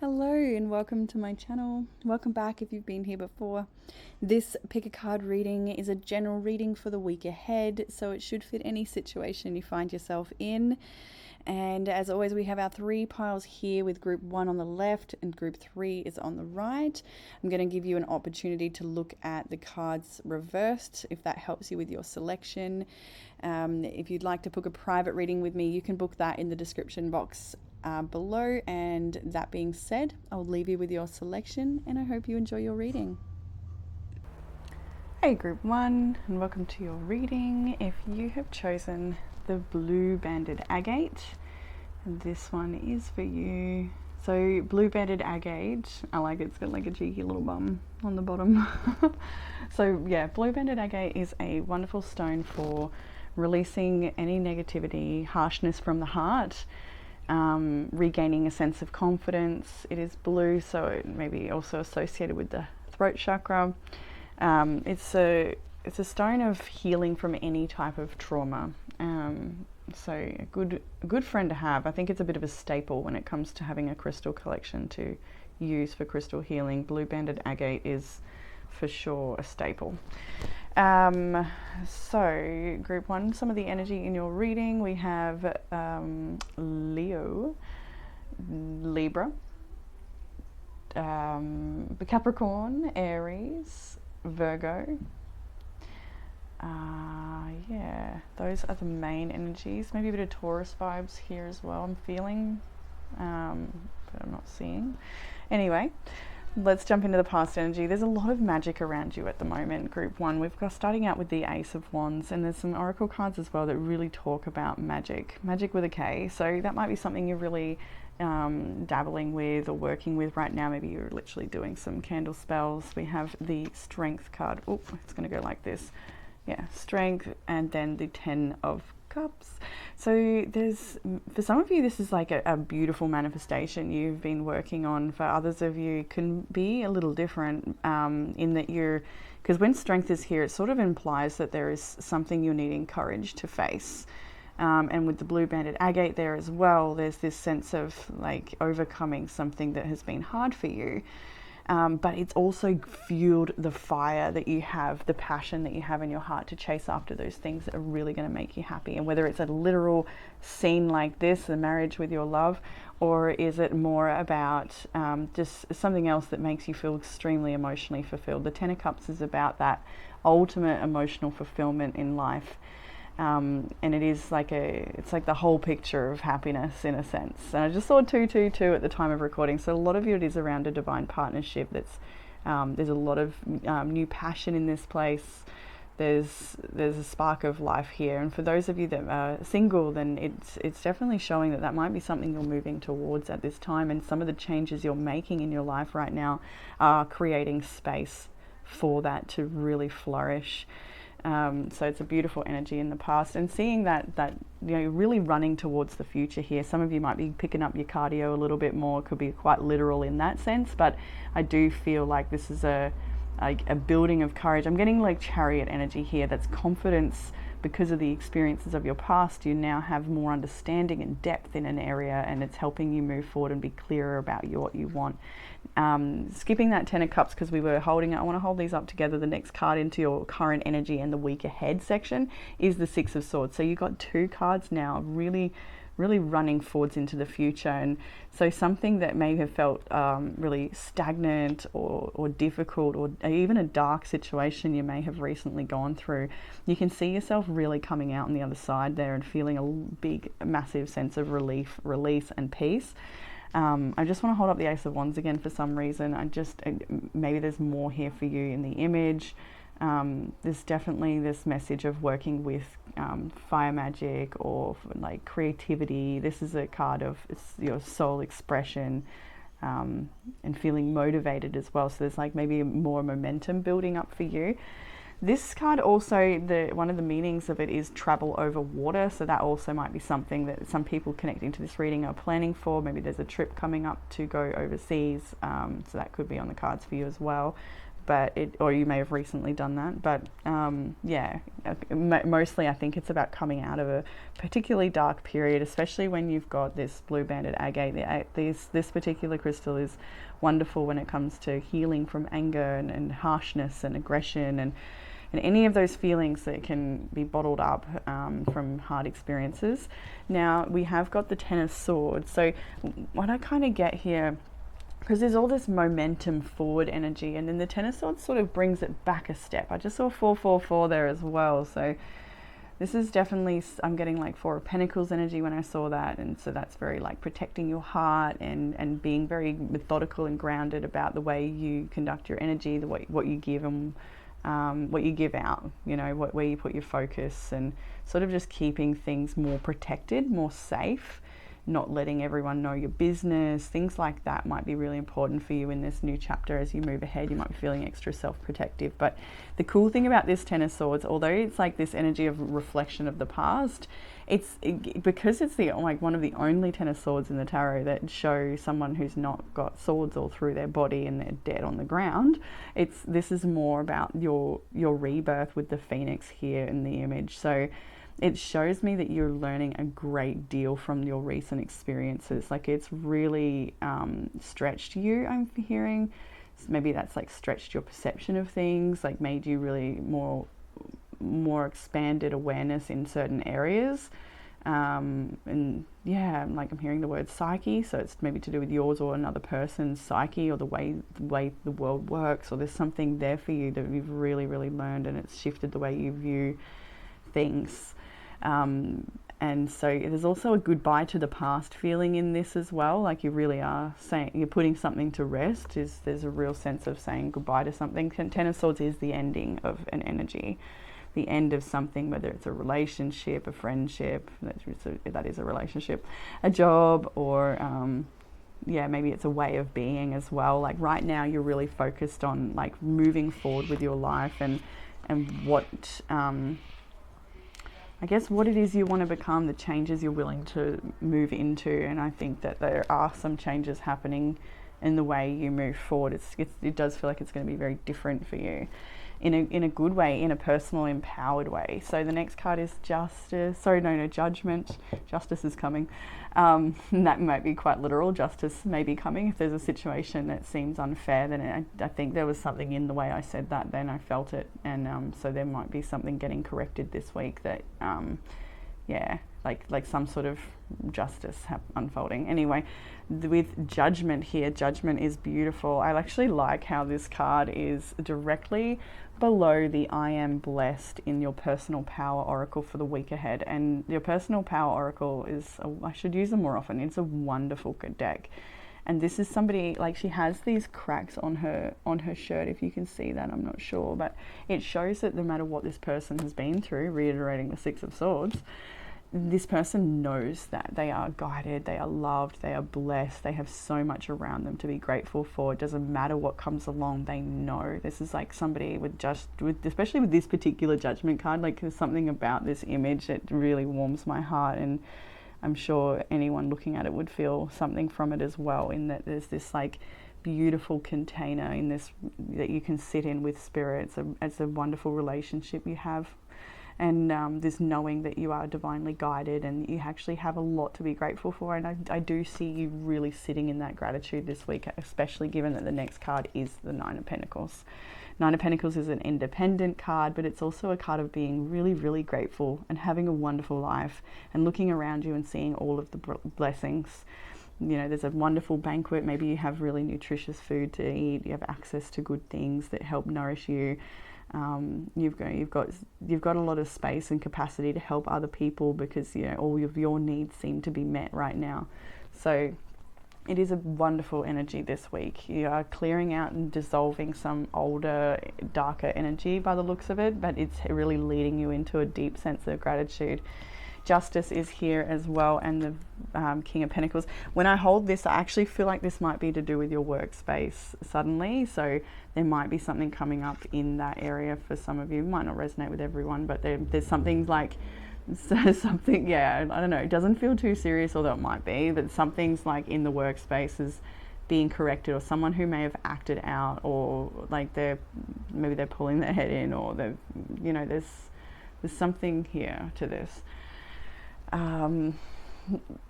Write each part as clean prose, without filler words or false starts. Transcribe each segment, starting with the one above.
Hello and welcome to my channel. Welcome back if you've been here before. This pick a card reading is a general reading for the week ahead, so it should fit any situation you find yourself in. And as always, we have our three piles here with group 1 on the left and group 3 is on the right. I'm going to give you an opportunity to look at the cards reversed if that helps you with your selection. If you'd like to book a private reading with me, you can book that in the description box below. And that being said, I'll leave you with your selection and I hope you enjoy your reading. Hey group 1, and welcome to your reading. If you have chosen the blue banded agate, this one is for you. So blue banded agate, I like it, it's got like a cheeky little bum on the bottom. So yeah, blue banded agate is a wonderful stone for releasing any negativity, harshness from the heart, regaining a sense of confidence. It is blue, so it may be also associated with the throat chakra. It's a stone of healing from any type of trauma. So a good friend to have. I think it's a bit of a staple when it comes to having a crystal collection to use for crystal healing. Blue banded agate is for sure a staple. So group 1, some of the energy in your reading, we have Leo, Libra, Capricorn, Aries, Virgo. Yeah, those are the main energies. Maybe a bit of Taurus vibes here as well, I'm feeling, but I'm not seeing. Anyway, let's jump into the past energy. There's a lot of magic around you at the moment, group 1. We've got starting out with the Ace of Wands, and there's some oracle cards as well that really talk about magic with a K. So that might be something you're really dabbling with or working with right now. Maybe you're literally doing some candle spells. We have the Strength card. Oh, it's going to go like this. Yeah, Strength, and then the 10 of Cups. So there's, for some of you, this is like a beautiful manifestation you've been working on. For others of you, it can be a little different in that because when Strength is here, it sort of implies that there is something you're needing courage to face. And with the blue banded agate there as well, there's this sense of like overcoming something that has been hard for you. But it's also fueled the fire that you have, the passion that you have in your heart to chase after those things that are really going to make you happy. And whether it's a literal scene like this, the marriage with your love, or is it more about just something else that makes you feel extremely emotionally fulfilled? The 10 of Cups is about that ultimate emotional fulfillment in life. And it is like it's like the whole picture of happiness in a sense. And I just saw 222 at the time of recording, so a lot of you, it is around a divine partnership. That's there's a lot of new passion in this place. There's a spark of life here, and for those of you that are single, then it's definitely showing that might be something you're moving towards at this time. And some of the changes you're making in your life right now are creating space for that to really flourish. So it's a beautiful energy in the past, and seeing that really running towards the future here. Some of you might be picking up your cardio a little bit more. It could be quite literal in that sense, but I do feel like this is a building of courage. I'm getting like Chariot energy here. That's confidence because of the experiences of your past. You now have more understanding and depth in an area, and it's helping you move forward and be clearer about what you want. Skipping that 10 of Cups because we were holding it. I want to hold these up together. The next card into your current energy and the week ahead section is the 6 of Swords. So you've got 2 cards now really running forwards into the future. And so something that may have felt really stagnant or difficult, or even a dark situation you may have recently gone through, you can see yourself really coming out on the other side there and feeling a big, massive sense of relief, release and peace. I just want to hold up the Ace of Wands again for some reason. Maybe there's more here for you in the image. There's definitely this message of working with fire magic or like creativity. This is a card of your soul expression and feeling motivated as well. So there's like maybe more momentum building up for you. This card also, one of the meanings of it is travel over water. So that also might be something that some people connecting to this reading are planning for. Maybe there's a trip coming up to go overseas. So that could be on the cards for you as well. but or you may have recently done that, but yeah, mostly I think it's about coming out of a particularly dark period, especially when you've got this blue banded agate. This particular crystal is wonderful when it comes to healing from anger and harshness and aggression and any of those feelings that can be bottled up from hard experiences. Now we have got the Ten of Swords. So what I kind of get here, because there's all this momentum forward energy, and then the Ten of Swords sort of brings it back a step. I just saw 444 there as well. So this is definitely, I'm getting like Four of Pentacles energy when I saw that. And so that's very like protecting your heart and being very methodical and grounded about the way you conduct your energy, the way, what you give and what you give out, you know, where you put your focus, and sort of just keeping things more protected, more safe, not letting everyone know your business. Things like that might be really important for you in this new chapter as you move ahead. You might be feeling extra self-protective. But the cool thing about this Ten of Swords, although it's like this energy of reflection of the past, because it's the like one of the only Ten of Swords in the tarot that show someone who's not got swords all through their body and they're dead on the ground. This is more about your rebirth with the Phoenix here in the image. So it shows me that you're learning a great deal from your recent experiences. Like it's really stretched you, I'm hearing. Maybe that's like stretched your perception of things, like made you really more expanded awareness in certain areas. And yeah, like I'm hearing the word psyche, so it's maybe to do with yours or another person's psyche, or the way the world works, or there's something there for you that you've really learned, and it's shifted the way you view things. And so there's also a goodbye to the past feeling in this as well. Like you really are saying, you're putting something to rest. There's a real sense of saying goodbye to something. Ten of Swords is the ending of an energy, the end of something, whether it's a relationship, a friendship, that is a relationship, a job, or yeah, maybe it's a way of being as well. Like right now you're really focused on like moving forward with your life and what I guess what it is you want to become, the changes you're willing to move into. And I think that there are some changes happening in the way you move forward. It does feel like it's going to be very different for you in a good way, in a personal, empowered way. So the next card is Justice. Sorry, no, Judgment. Justice is coming. That might be quite literal. Justice may be coming. If there's a situation that seems unfair, then I think there was something in the way I said that, then I felt it. And so there might be something getting corrected this week that, yeah, like some sort of justice unfolding. Anyway, with Judgment here, Judgment is beautiful. I actually like how this card is directly below the I am blessed in your personal power oracle for the week ahead. And your personal power oracle is, I should use them more often. It's a wonderful deck. And this is somebody, like she has these cracks on her shirt, if you can see that, I'm not sure, but it shows that no matter what this person has been through, reiterating the Six of Swords, this person knows that they are guided, they are loved, they are blessed, they have so much around them to be grateful for. It doesn't matter what comes along, they know. This is like somebody especially with this particular Judgment card, like there's something about this image that really warms my heart, and I'm sure anyone looking at it would feel something from it as well, in that there's this like beautiful container in this that you can sit in with spirit. It's a wonderful relationship you have. And this knowing that you are divinely guided and you actually have a lot to be grateful for. And I do see you really sitting in that gratitude this week, especially given that the next card is the Nine of Pentacles. Nine of Pentacles is an independent card, but it's also a card of being really grateful and having a wonderful life and looking around you and seeing all of the blessings. You know, there's a wonderful banquet. Maybe you have really nutritious food to eat. You have access to good things that help nourish you. You've got a lot of space and capacity to help other people because, you know, all of your needs seem to be met right now. So it is a wonderful energy this week. You are clearing out and dissolving some older, darker energy by the looks of it, but it's really leading you into a deep sense of gratitude. Justice is here as well, and the King of Pentacles. When I hold this, I actually feel like this might be to do with your workspace suddenly. So there might be something coming up in that area for some of you. It might not resonate with everyone, but there's something like, yeah, I don't know. It doesn't feel too serious, although it might be, but something's like in the workspace is being corrected, or someone who may have acted out, or like maybe they're pulling their head in, or they've, you know, there's something here to this.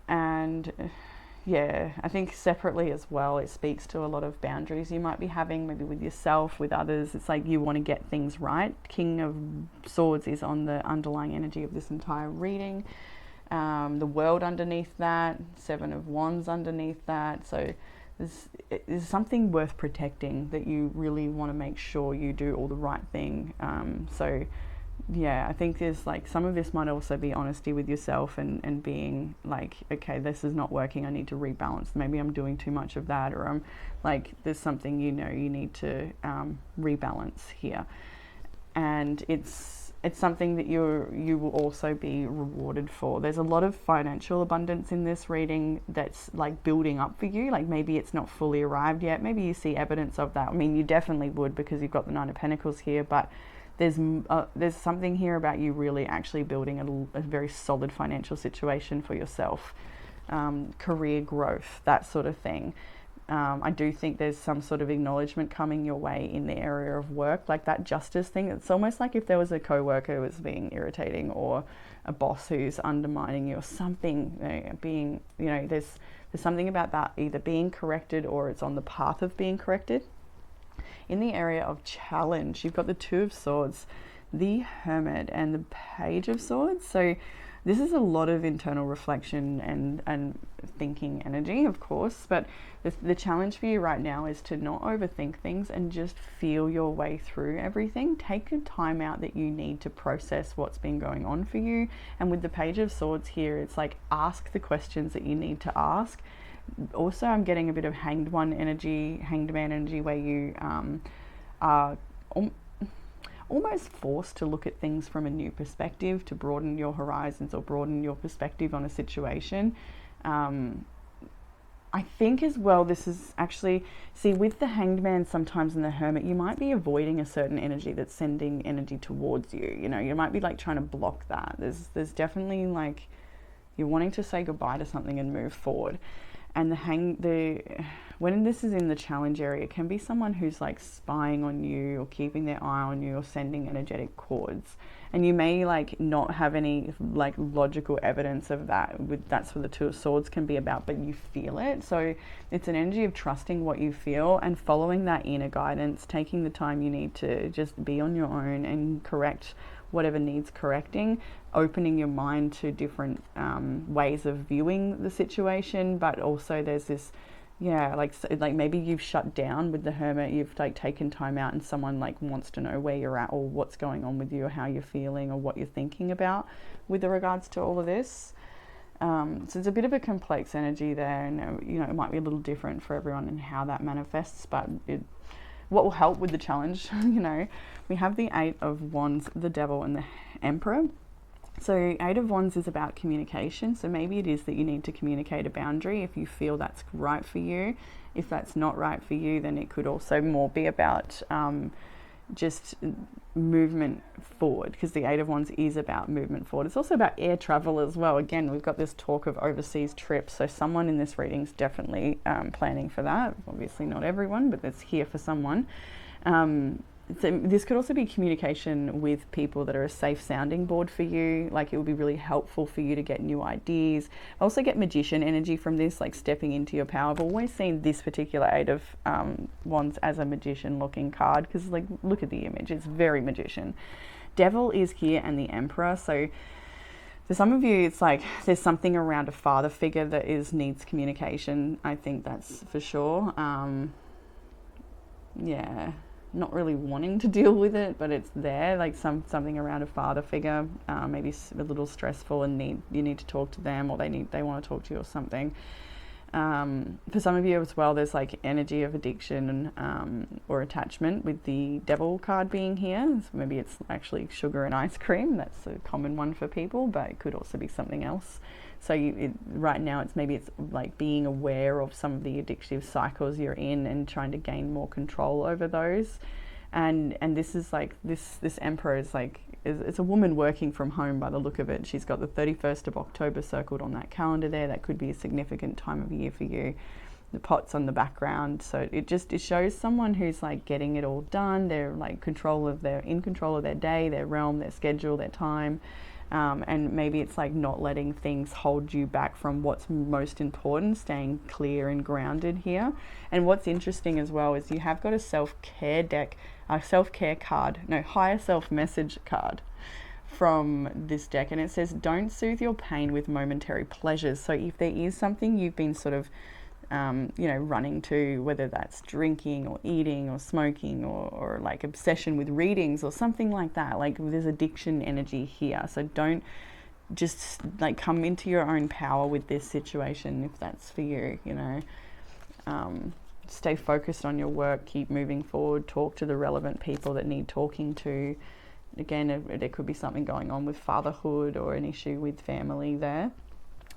And yeah, I think separately as well, it speaks to a lot of boundaries you might be having, maybe with yourself, with others. It's like you want to get things right. King of Swords is on the underlying energy of this entire reading. The World underneath that, Seven of Wands underneath that. So there's something worth protecting, that you really want to make sure you do all the right thing. So yeah, I think there's like, some of this might also be honesty with yourself, and being like, okay, this is not working, I need to rebalance. Maybe I'm doing too much of that, or I'm like, there's something, you know, you need to rebalance here. And it's something that you will also be rewarded for. There's a lot of financial abundance in this reading that's like building up for you. Like maybe it's not fully arrived yet. Maybe you see evidence of that. I mean, you definitely would, because you've got the Nine of Pentacles here, but there's something here about you really actually building a very solid financial situation for yourself, career growth, that sort of thing. I do think there's some sort of acknowledgement coming your way in the area of work, like that justice thing. It's almost like if there was a co-worker who was being irritating, or a boss who's undermining you, or something, being, you know, there's something about that either being corrected, or it's on the path of being corrected. In the area of challenge, you've got the Two of Swords, the Hermit, and the Page of Swords. So this is a lot of internal reflection and thinking energy, of course, but the challenge for you right now is to not overthink things and just feel your way through everything. Take the time out that you need to process what's been going on for you. And with the Page of Swords here, it's like, ask the questions that you need to ask. Also, I'm getting a bit of hanged man energy, where you are almost forced to look at things from a new perspective, to broaden your horizons or broaden your perspective on a situation. I think as well, this is actually, see, with the Hanged Man sometimes and the Hermit, you might be avoiding a certain energy that's sending energy towards you. You know, you might be like trying to block that. There's definitely like, you're wanting to say goodbye to something and move forward. And when this is in the challenge area, it can be someone who's like spying on you, or keeping their eye on you, or sending energetic cords. And you may like not have any like logical evidence of that. That's what the Two of Swords can be about, but you feel it. So it's an energy of trusting what you feel and following that inner guidance, taking the time you need to just be on your own and correct whatever needs correcting, opening your mind to different ways of viewing the situation. But also there's this, yeah, like maybe you've shut down with the Hermit, you've like taken time out, and someone like wants to know where you're at, or what's going on with you, or how you're feeling, or what you're thinking about with regards to all of this. So it's a bit of a complex energy there, and you know, it might be a little different for everyone in how that manifests, but what will help with the challenge, you know, we have the Eight of Wands, the Devil, and the Emperor. So Eight of Wands is about communication. So maybe it is that you need to communicate a boundary if you feel that's right for you. If that's not right for you, then it could also more be about just movement forward, because the Eight of Wands is about movement forward. It's also about air travel as well. Again, we've got this talk of overseas trips. So someone in this reading is definitely planning for that. Obviously not everyone, but it's here for someone. So this could also be communication with people that are a safe sounding board for you. Like it would be really helpful for you to get new ideas. I also get Magician energy from this, like stepping into your power. I've always seen this particular Eight of Wands as a magician looking card, because like, look at the image, it's very magician. Devil is here, and the Emperor. So for some of you, it's like there's something around a father figure that needs communication. I think that's for sure. Yeah. Not really wanting to deal with it, but it's there, like something around a father figure, maybe a little stressful, and you need to talk to them, or they want to talk to you or something. For some of you as well, there's like energy of addiction or attachment, with the Devil card being here. So maybe it's actually sugar and ice cream. That's a common one for people, but it could also be something else. So right now it's like being aware of some of the addictive cycles you're in and trying to gain more control over those. And this is like this Emperor is like, it's a woman working from home by the look of it. She's got the 31st of October circled on that calendar there. That could be a significant time of year for you. the pots on the background. So it shows someone who's like getting it all done. They're like in control of their day, their realm, their schedule, their time. And maybe it's like not letting things hold you back from what's most important, staying clear and grounded here. And what's interesting as well is you have got a self-care deck, a self-care card, no, higher self message card from this deck, and it says, don't soothe your pain with momentary pleasures. So if there is something you've been sort of running to, whether that's drinking or eating or smoking or like obsession with readings or something like that, like there's addiction energy here. So don't just like come into your own power with this situation if that's for you, stay focused on your work, keep moving forward, talk to the relevant people that need talking to. Again, there could be something going on with fatherhood or an issue with family there.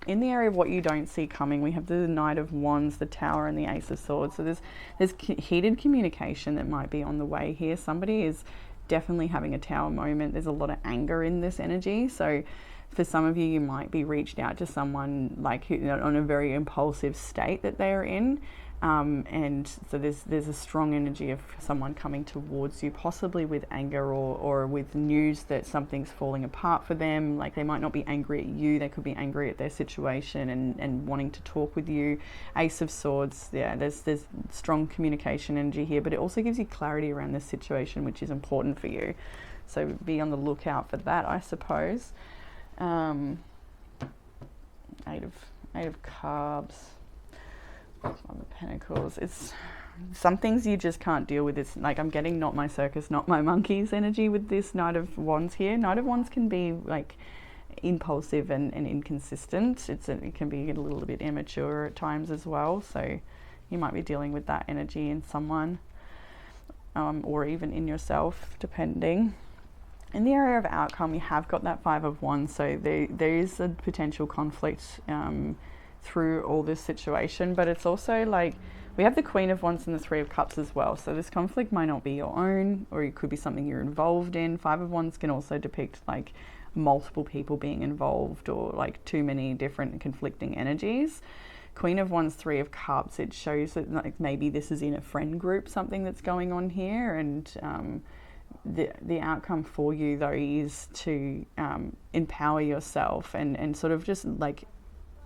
In the area of what you don't see coming, we have the Knight of Wands, the Tower, and the Ace of Swords. So there's heated communication that might be on the way here. Somebody is definitely having a Tower moment. There's a lot of anger in this energy. So for some of you, you might be reached out to someone like who, on a very impulsive state that they are in. And so there's a strong energy of someone coming towards you, possibly with anger or with news that something's falling apart for them. Like they might not be angry at you, they could be angry at their situation and wanting to talk with you. Ace of Swords, yeah, there's strong communication energy here, but it also gives you clarity around this situation, which is important for you. So be on the lookout for that, I suppose. Eight of Cups. On the Pentacles, it's some things you just can't deal with. It's like I'm getting not my circus, not my monkeys energy with this Knight of Wands here. Knight of Wands can be like impulsive and inconsistent. It can be a little bit immature at times as well. So you might be dealing with that energy in someone, or even in yourself, depending. In the area of outcome, you have got that Five of Wands. So there is a potential conflict through all this situation, but it's also like we have the Queen of Wands and the Three of Cups as well. So this conflict might not be your own, or it could be something you're involved in. Five of Wands can also depict like multiple people being involved, or like too many different conflicting energies. Queen of Wands, Three of Cups, it shows that like maybe this is in a friend group, something that's going on here. And the outcome for you though is to empower yourself and sort of just like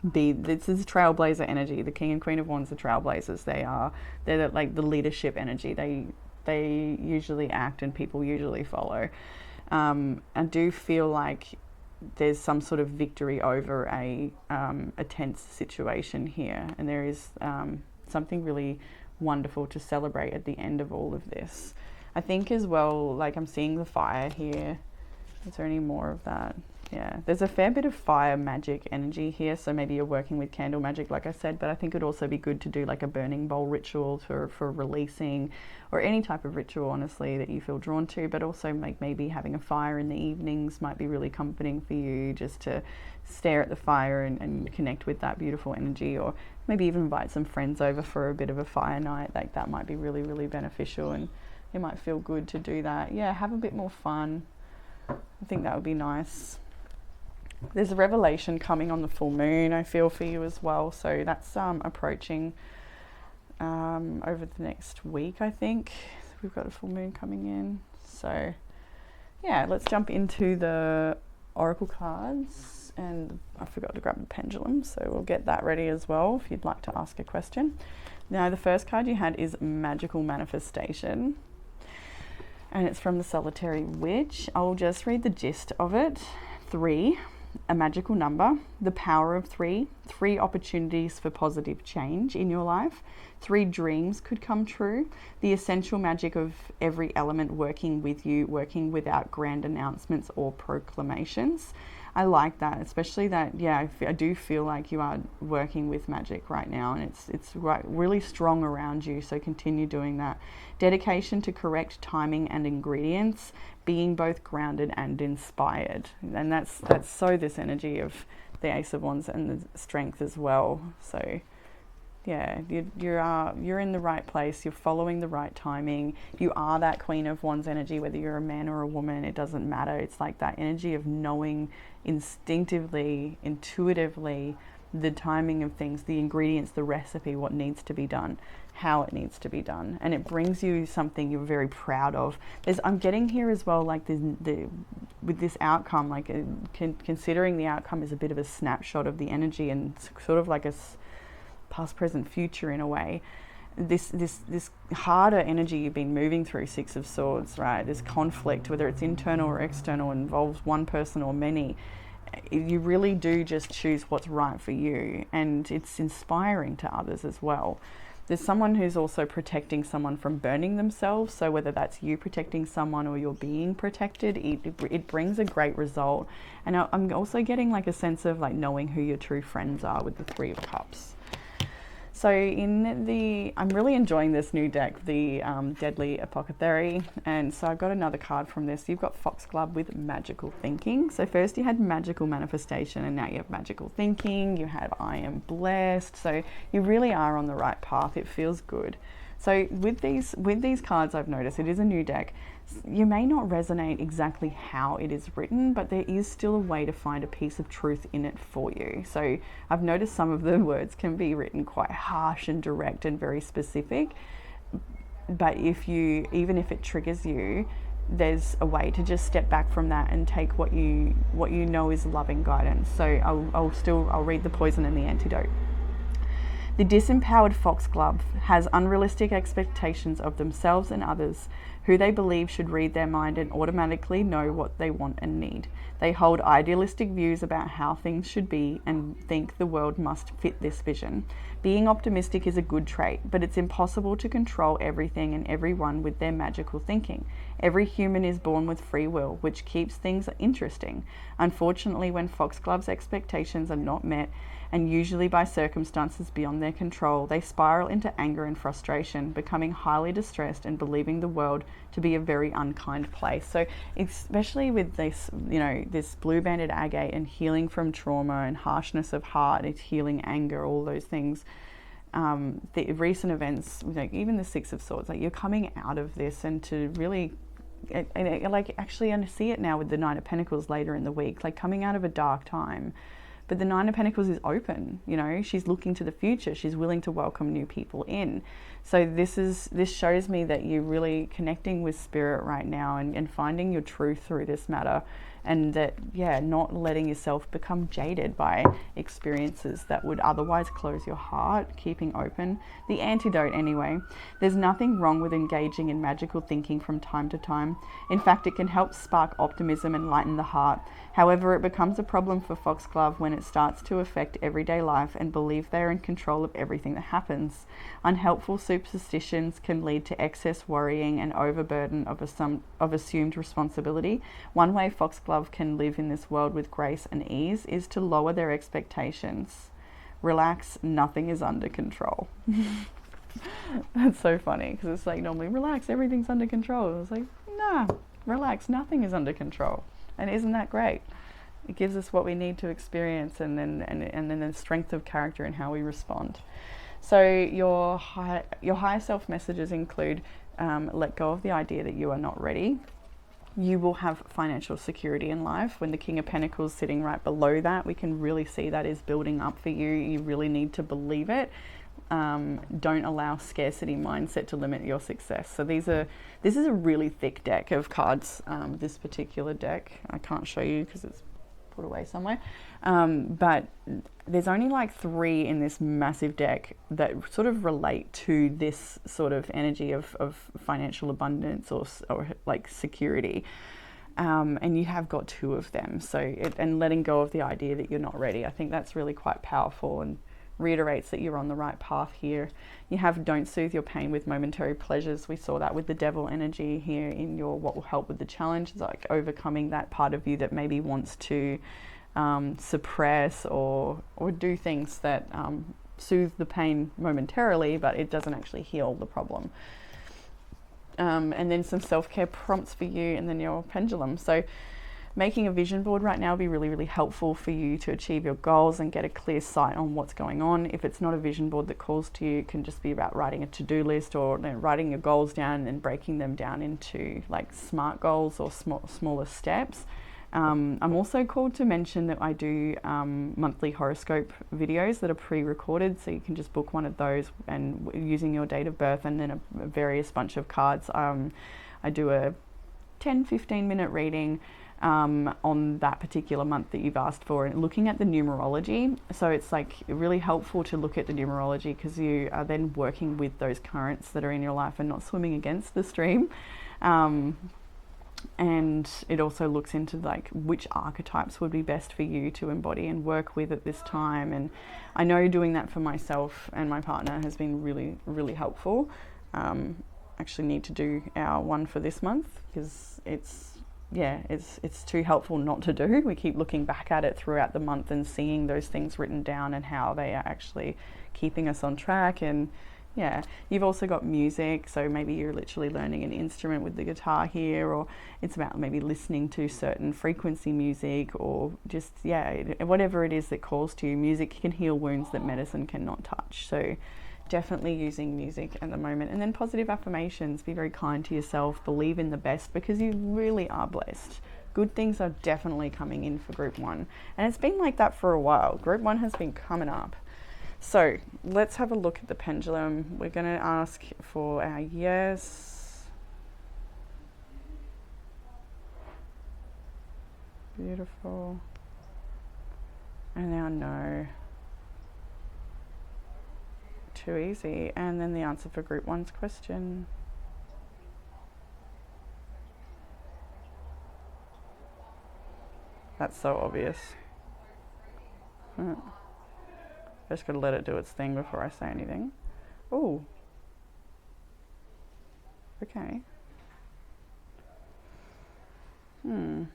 this is trailblazer energy. The King and Queen of Wands are trailblazers. They're like the leadership energy. They usually act and people usually follow. I do feel like there's some sort of victory over a tense situation here, and there is something really wonderful to celebrate at the end of all of this. I think as well, like I'm seeing the fire here. Is there any more of that? Yeah, there's a fair bit of fire magic energy here, so maybe you're working with candle magic, like I said, but I think it'd also be good to do like a burning bowl ritual for releasing, or any type of ritual, honestly, that you feel drawn to, but also maybe having a fire in the evenings might be really comforting for you, just to stare at the fire and connect with that beautiful energy, or maybe even invite some friends over for a bit of a fire night. Like that might be really, really beneficial, and it might feel good to do that. Yeah, have a bit more fun. I think that would be nice. There's a revelation coming on the full moon, I feel, for you as well. So that's approaching over the next week, I think. We've got a full moon coming in. So yeah, let's jump into the oracle cards. And I forgot to grab the pendulum, so we'll get that ready as well if you'd like to ask a question. Now, the first card you had is Magical Manifestation. And it's from the Solitary Witch. I'll just read the gist of it. 3, a magical number, the power of 3 opportunities for positive change in your life, 3 dreams could come true, the essential magic of every element working with you, working without grand announcements or proclamations. I like that, especially that, yeah, I do feel like you are working with magic right now, and it's really strong around you, so continue doing that. Dedication to correct timing and ingredients, being both grounded and inspired. And that's so this energy of the Ace of Wands and the strength as well. So yeah, you're in the right place, you're following the right timing, you are that Queen of Wands energy, whether you're a man or a woman, it doesn't matter. It's like that energy of knowing instinctively, intuitively the timing of things, the ingredients, the recipe, what needs to be done, how it needs to be done, and it brings you something you're very proud of. I'm getting here as well, like with this outcome, like considering the outcome is a bit of a snapshot of the energy and sort of like a past, present, future in a way. This harder energy you've been moving through, Six of Swords, right? This conflict, whether it's internal or external, involves one person or many. You really do just choose what's right for you, and it's inspiring to others as well. There's someone who's also protecting someone from burning themselves, so whether that's you protecting someone or you're being protected, it brings a great result. And I'm also getting like a sense of like knowing who your true friends are with the Three of Cups. So I'm really enjoying this new deck, the Deadly Apothecary, and so I've got another card from this. You've got Foxglove with Magical Thinking. So first you had Magical Manifestation, and now you have Magical Thinking. You have I Am Blessed. So you really are on the right path. It feels good. So with these cards, I've noticed it is a new deck. You may not resonate exactly how it is written, but there is still a way to find a piece of truth in it for you. So I've noticed some of the words can be written quite harsh and direct and very specific, but even if it triggers you, there's a way to just step back from that and take what you know is loving guidance. So I'll read the poison and the antidote. The disempowered foxglove has unrealistic expectations of themselves and others, who they believe should read their mind and automatically know what they want and need. They hold idealistic views about how things should be and think the world must fit this vision. Being optimistic is a good trait, but it's impossible to control everything and everyone with their magical thinking. Every human is born with free will, which keeps things interesting. Unfortunately, when foxgloves' expectations are not met, and usually by circumstances beyond their control, they spiral into anger and frustration, becoming highly distressed and believing the world to be a very unkind place. So especially with this, this blue-banded agate and healing from trauma and harshness of heart, it's healing anger, all those things. The recent events, like even the Six of Swords, like you're coming out of this, and to really, actually I see it now with the Nine of Pentacles later in the week, like coming out of a dark time. But the Nine of Pentacles is open, she's looking to the future. She's willing to welcome new people in. So this shows me that you're really connecting with spirit right now and finding your truth through this matter. And that, not letting yourself become jaded by experiences that would otherwise close your heart, keeping open. The antidote anyway. There's nothing wrong with engaging in magical thinking from time to time. In fact, it can help spark optimism and lighten the heart. However, it becomes a problem for Foxglove when it starts to affect everyday life and believe they are in control of everything that happens. Unhelpful superstitions can lead to excess worrying and overburden of assumed responsibility. One way Foxglove can live in this world with grace and ease is to lower their expectations. Relax, nothing is under control. That's so funny, because it's like normally, relax, everything's under control. It's like, nah, relax, nothing is under control. And isn't that great? It gives us what we need to experience, and then the strength of character and how we respond. So your higher self messages include let go of the idea that you are not ready. You will have financial security in life. When the King of Pentacles sitting right below that, we can really see that is building up for you. You really need to believe it. Don't allow scarcity mindset to limit your success. So this is a really thick deck of cards. This particular deck, I can't show you because it's put away somewhere. But there's only like 3 in this massive deck that sort of relate to this sort of energy of financial abundance or like security. And you have got 2 of them. So and letting go of the idea that you're not ready. I think that's really quite powerful and reiterates that you're on the right path here. You have don't soothe your pain with momentary pleasures. We saw that with the devil energy here in your what will help with the challenge. It's like overcoming that part of you that maybe wants to suppress or do things that soothe the pain momentarily, but it doesn't actually heal the problem. And then some self-care prompts for you, and then your pendulum. So making a vision board right now will be really, really helpful for you to achieve your goals and get a clear sight on what's going on. If it's not a vision board that calls to you, it can just be about writing a to-do list or writing your goals down and breaking them down into like SMART goals or smaller steps. I'm also called to mention that I do monthly horoscope videos that are pre-recorded, so you can just book one of those and using your date of birth and then a various bunch of cards. I do a 10-15 minute reading on that particular month that you've asked for, and looking at the numerology. So it's like really helpful to look at the numerology because you are then working with those currents that are in your life and not swimming against the stream. And it also looks into like which archetypes would be best for you to embody and work with at this time. And I know doing that for myself and my partner has been really, really helpful. Actually need to do our one for this month because it's too helpful not to do. We keep looking back at it throughout the month and seeing those things written down and how they are actually keeping us on track. And yeah, you've also got music, so maybe you're literally learning an instrument with the guitar here, or it's about maybe listening to certain frequency music, or just, whatever it is that calls to you. Music can heal wounds that medicine cannot touch. So definitely using music at the moment. And then positive affirmations, be very kind to yourself, believe in the best because you really are blessed. Good things are definitely coming in for group one. And it's been like that for a while. Group one has been coming up. So let's have a look at the pendulum. We're going to ask for our yes. Beautiful. And our no. Too easy. And then the answer for group one's question. That's so obvious. Just got to let it do its thing before I say anything. Oh. Okay. And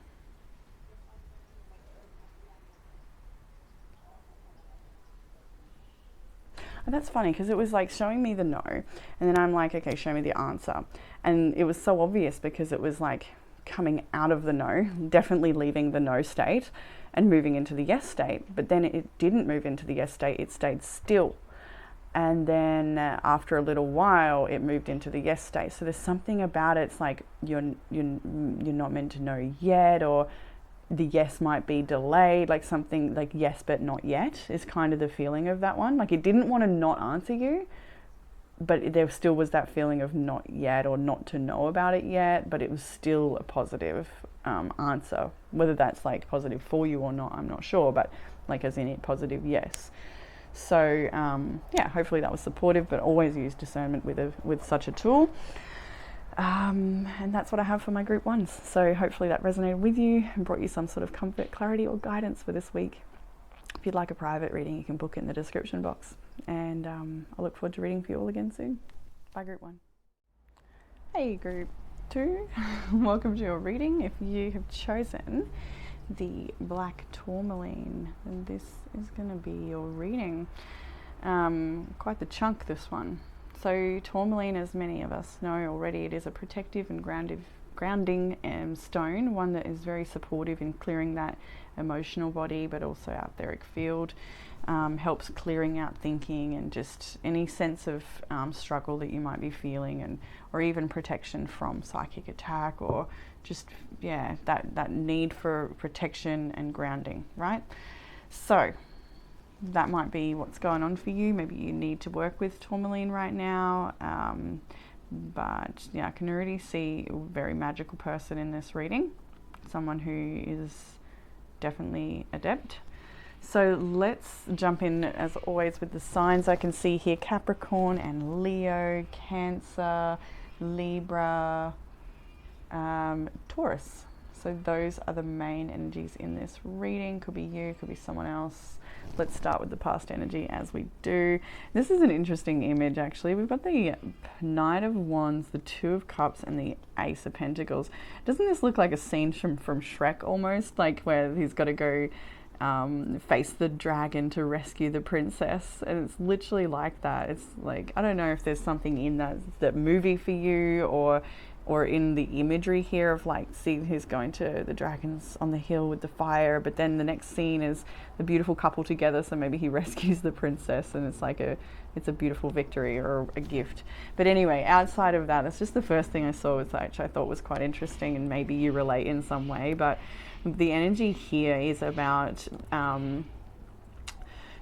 that's funny because it was like showing me the no, and then I'm like, okay, show me the answer. And it was so obvious because it was like coming out of the no, definitely leaving the no state and moving into the yes state. But then it didn't move into the yes state, it stayed still. And then after a little while, it moved into the yes state. So there's something about it, it's like you're not meant to know yet, or the yes might be delayed, like something like yes but not yet is kind of the feeling of that one. Like it didn't want to not answer you, but there still was that feeling of not yet or not to know about it yet, but it was still a positive answer. Whether that's like positive for you or not, I'm not sure, but like as in a positive yes. So hopefully that was supportive, but always use discernment with such a tool. And that's what I have for my group ones. So hopefully that resonated with you and brought you some sort of comfort, clarity, or guidance for this week. If you'd like a private reading, you can book it in the description box. And I look forward to reading for you all again soon. Bye, group one. Hey, group two. Welcome to your reading. If you have chosen the black tourmaline, then this is going to be your reading. Quite the chunk, this one. So tourmaline, as many of us know already, it is a protective and grounding stone, one that is very supportive in clearing that emotional body, but also our etheric field. Helps clearing out thinking and just any sense of struggle that you might be feeling, or even protection from psychic attack, or just that need for protection and grounding, right? So that might be what's going on for you. Maybe you need to work with tourmaline right now, but I can already see a very magical person in this reading, someone who is definitely adept. So let's jump in as always with the signs. I can see here Capricorn and Leo, Cancer, Libra, Taurus. So those are the main energies in this reading. Could be you, could be someone else. Let's start with the past energy as we do. This is an interesting image actually. We've got the Knight of Wands, the Two of Cups, and the Ace of Pentacles. Doesn't this look like a scene from Shrek almost? Like where he's got to go face the dragon to rescue the princess, and it's literally like that. It's like, I don't know if there's something in that movie for you, or or in the imagery here of like, see, he's going to the dragons on the hill with the fire, but then the next scene is the beautiful couple together, so maybe he rescues the princess and it's like it's a beautiful victory or a gift. But anyway, outside of that, it's just the first thing I saw, which I thought was quite interesting, and maybe you relate in some way. But the energy here is about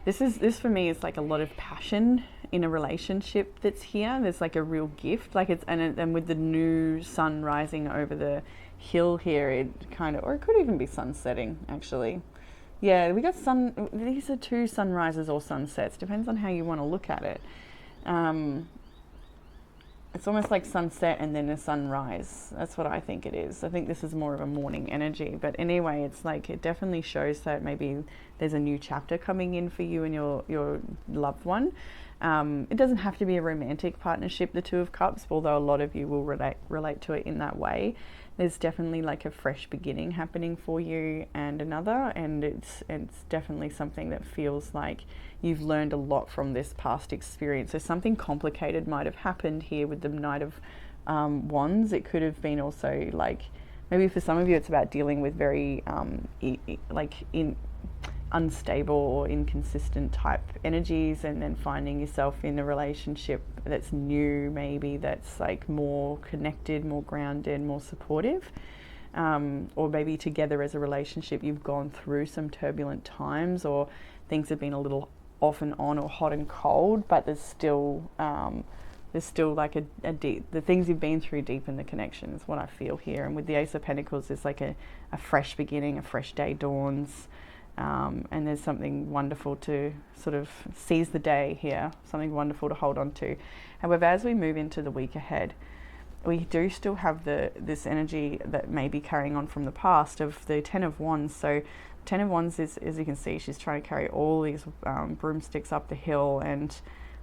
this for me is like a lot of passion in a relationship that's here. There's like a real gift, like it's, and with the new sun rising over the hill here, it kind of, or it could even be sun setting actually. Yeah, we got sun, these are two sunrises or sunsets, depends on how you want to look at it. It's almost like sunset and then a sunrise. That's what I think it is. I think this is more of a morning energy. But anyway, it's like, it definitely shows that maybe there's a new chapter coming in for you and your loved one. It doesn't have to be a romantic partnership, the Two of Cups, although a lot of you will relate to it in that way. There's definitely like a fresh beginning happening for you and another, and it's definitely something that feels like you've learned a lot from this past experience. So something complicated might have happened here with the Knight of Wands. It could have been also like, maybe for some of you it's about dealing with very unstable or inconsistent type energies, and then finding yourself in a relationship that's new, maybe that's like more connected, more grounded, more supportive, or maybe together as a relationship you've gone through some turbulent times, or things have been a little off and on or hot and cold, but there's still like a deep, the things you've been through deepen the connection is what I feel here. And with the Ace of Pentacles, there's like a fresh beginning, a fresh day dawns. And there's something wonderful to sort of seize the day here, something wonderful to hold on to. However, as we move into the week ahead, we do still have this energy that may be carrying on from the past of the Ten of Wands. So Ten of Wands is, as you can see, she's trying to carry all these broomsticks up the hill, and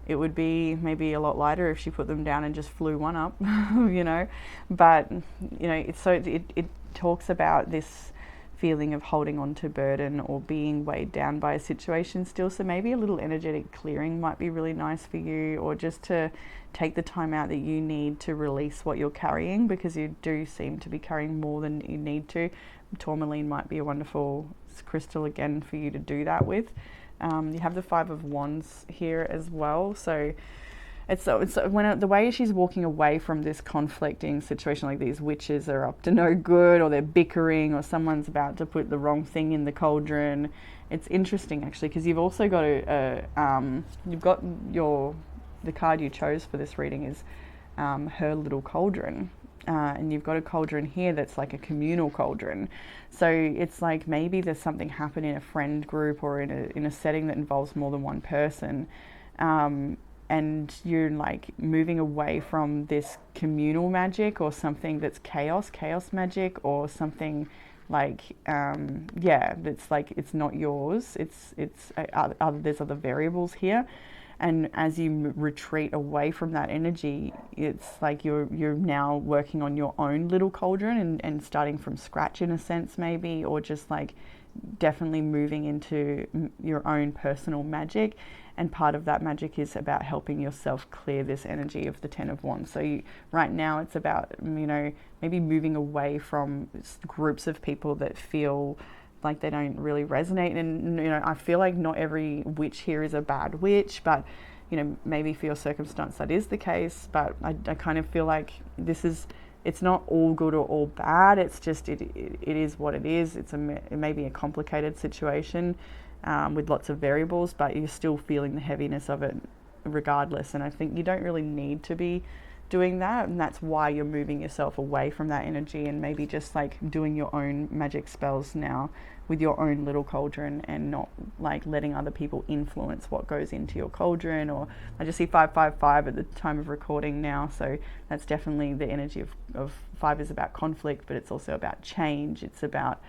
it would be maybe a lot lighter if she put them down and just flew one up, you know. But, you know, it talks about this feeling of holding on to burden or being weighed down by a situation still. So maybe a little energetic clearing might be really nice for you, or just to take the time out that you need to release what you're carrying, because you do seem to be carrying more than you need to. Tourmaline might be a wonderful crystal again for you to do that with. You have the Five of Wands here as well, so it's when the way she's walking away from this conflicting situation, like these witches are up to no good, or they're bickering, or someone's about to put the wrong thing in the cauldron. It's interesting actually, because you've also got you've got the card you chose for this reading is her little cauldron. And you've got a cauldron here that's like a communal cauldron. So it's like maybe there's something happening in a friend group or in a setting that involves more than one person. And you're like moving away from this communal magic, or something that's chaos magic, or something like, that's like, it's not yours. There's other variables here. And as you retreat away from that energy, it's like you're now working on your own little cauldron and starting from scratch in a sense, maybe, or just like definitely moving into your own personal magic. And part of that magic is about helping yourself clear this energy of the Ten of Wands. So right now it's about, you know, maybe moving away from groups of people that feel like they don't really resonate. And, you know, I feel like not every witch here is a bad witch, but, you know, maybe for your circumstance that is the case. But I kind of feel like it's not all good or all bad. It's just, it is what it is. It may be a complicated situation with lots of variables, but you're still feeling the heaviness of it regardless. And I think you don't really need to be doing that, and that's why you're moving yourself away from that energy, and maybe just like doing your own magic spells now with your own little cauldron, and not like letting other people influence what goes into your cauldron. Or I just see 555 at the time of recording now, so that's definitely the energy of 5 is about conflict, but it's also about change. It's about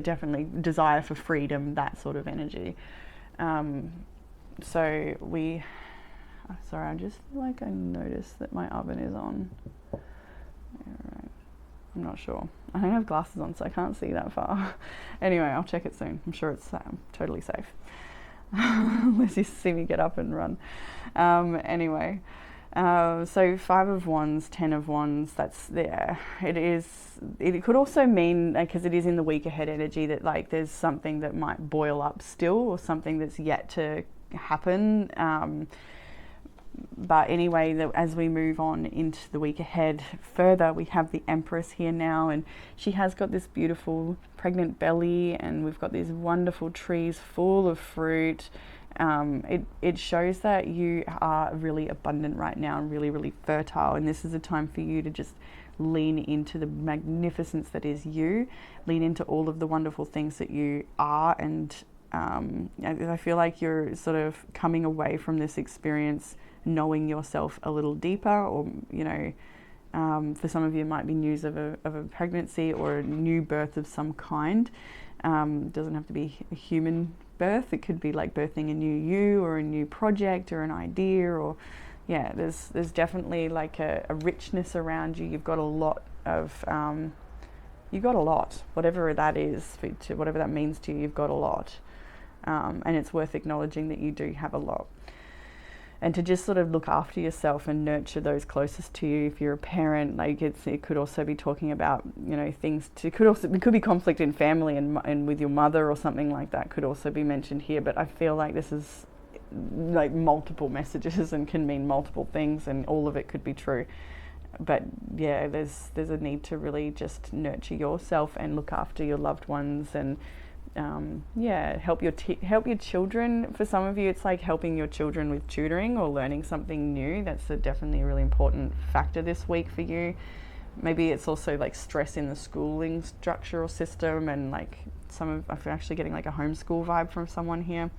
definitely desire for freedom, that sort of energy. So sorry, I just feel like I noticed that my oven is on. Yeah, right. I'm not sure. I don't have glasses on, so I can't see that far. Anyway, I'll check it soon. I'm sure it's totally safe. Unless you see me get up and run. So 5 of Wands, 10 of Wands, that's there. It is, it could also mean, because it is in the week ahead energy, that like there's something that might boil up still, or something that's yet to happen. But anyway, as we move on into the week ahead further, we have the Empress here now, and she has got this beautiful pregnant belly, and we've got these wonderful trees full of fruit. It shows that you are really abundant right now and really, really fertile, and this is a time for you to just lean into the magnificence that is you, lean into all of the wonderful things that you are, and I feel like you're sort of coming away from this experience knowing yourself a little deeper, or for some of you it might be news of a pregnancy or a new birth of some kind. Doesn't have to be a human birth, it could be like birthing a new you, or a new project, or an idea, or there's definitely like a richness around you. You've got a lot of whatever that is, whatever that means to you, you've got a lot, and it's worth acknowledging that you do have a lot. And to just sort of look after yourself and nurture those closest to you. If you're a parent, like it could also be talking about, things it could be conflict in family and with your mother or something like that could also be mentioned here. But I feel like this is like multiple messages and can mean multiple things, and all of it could be true. But yeah, there's a need to really just nurture yourself and look after your loved ones, and help your children. For some of you, it's like helping your children with tutoring or learning something new. That's definitely a really important factor this week for you. Maybe it's also like stress in the schooling structure or system, and like I'm actually getting like a homeschool vibe from someone here,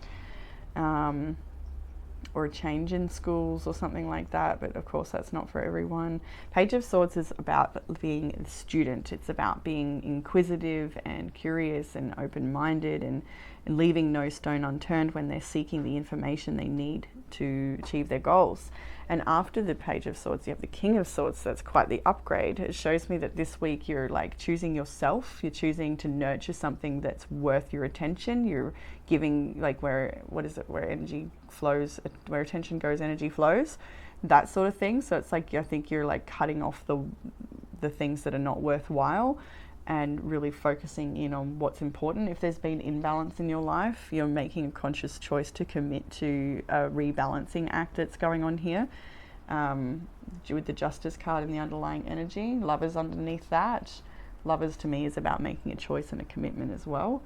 or a change in schools or something like that, but of course that's not for everyone. Page of Swords is about being a student. It's about being inquisitive and curious and open-minded, and leaving no stone unturned when they're seeking the information they need to achieve their goals. And after the Page of Swords, you have the King of Swords. So that's quite the upgrade. It shows me that this week you're like choosing yourself. You're choosing to nurture something that's worth your attention. You're giving, like, where energy flows, where attention goes, energy flows, that sort of thing. So it's like, I think you're like cutting off the things that are not worthwhile, and really focusing in on what's important. If there's been imbalance in your life, you're making a conscious choice to commit to a rebalancing act that's going on here. With the Justice card in the underlying energy, Lovers underneath that. Lovers to me is about making a choice and a commitment as well.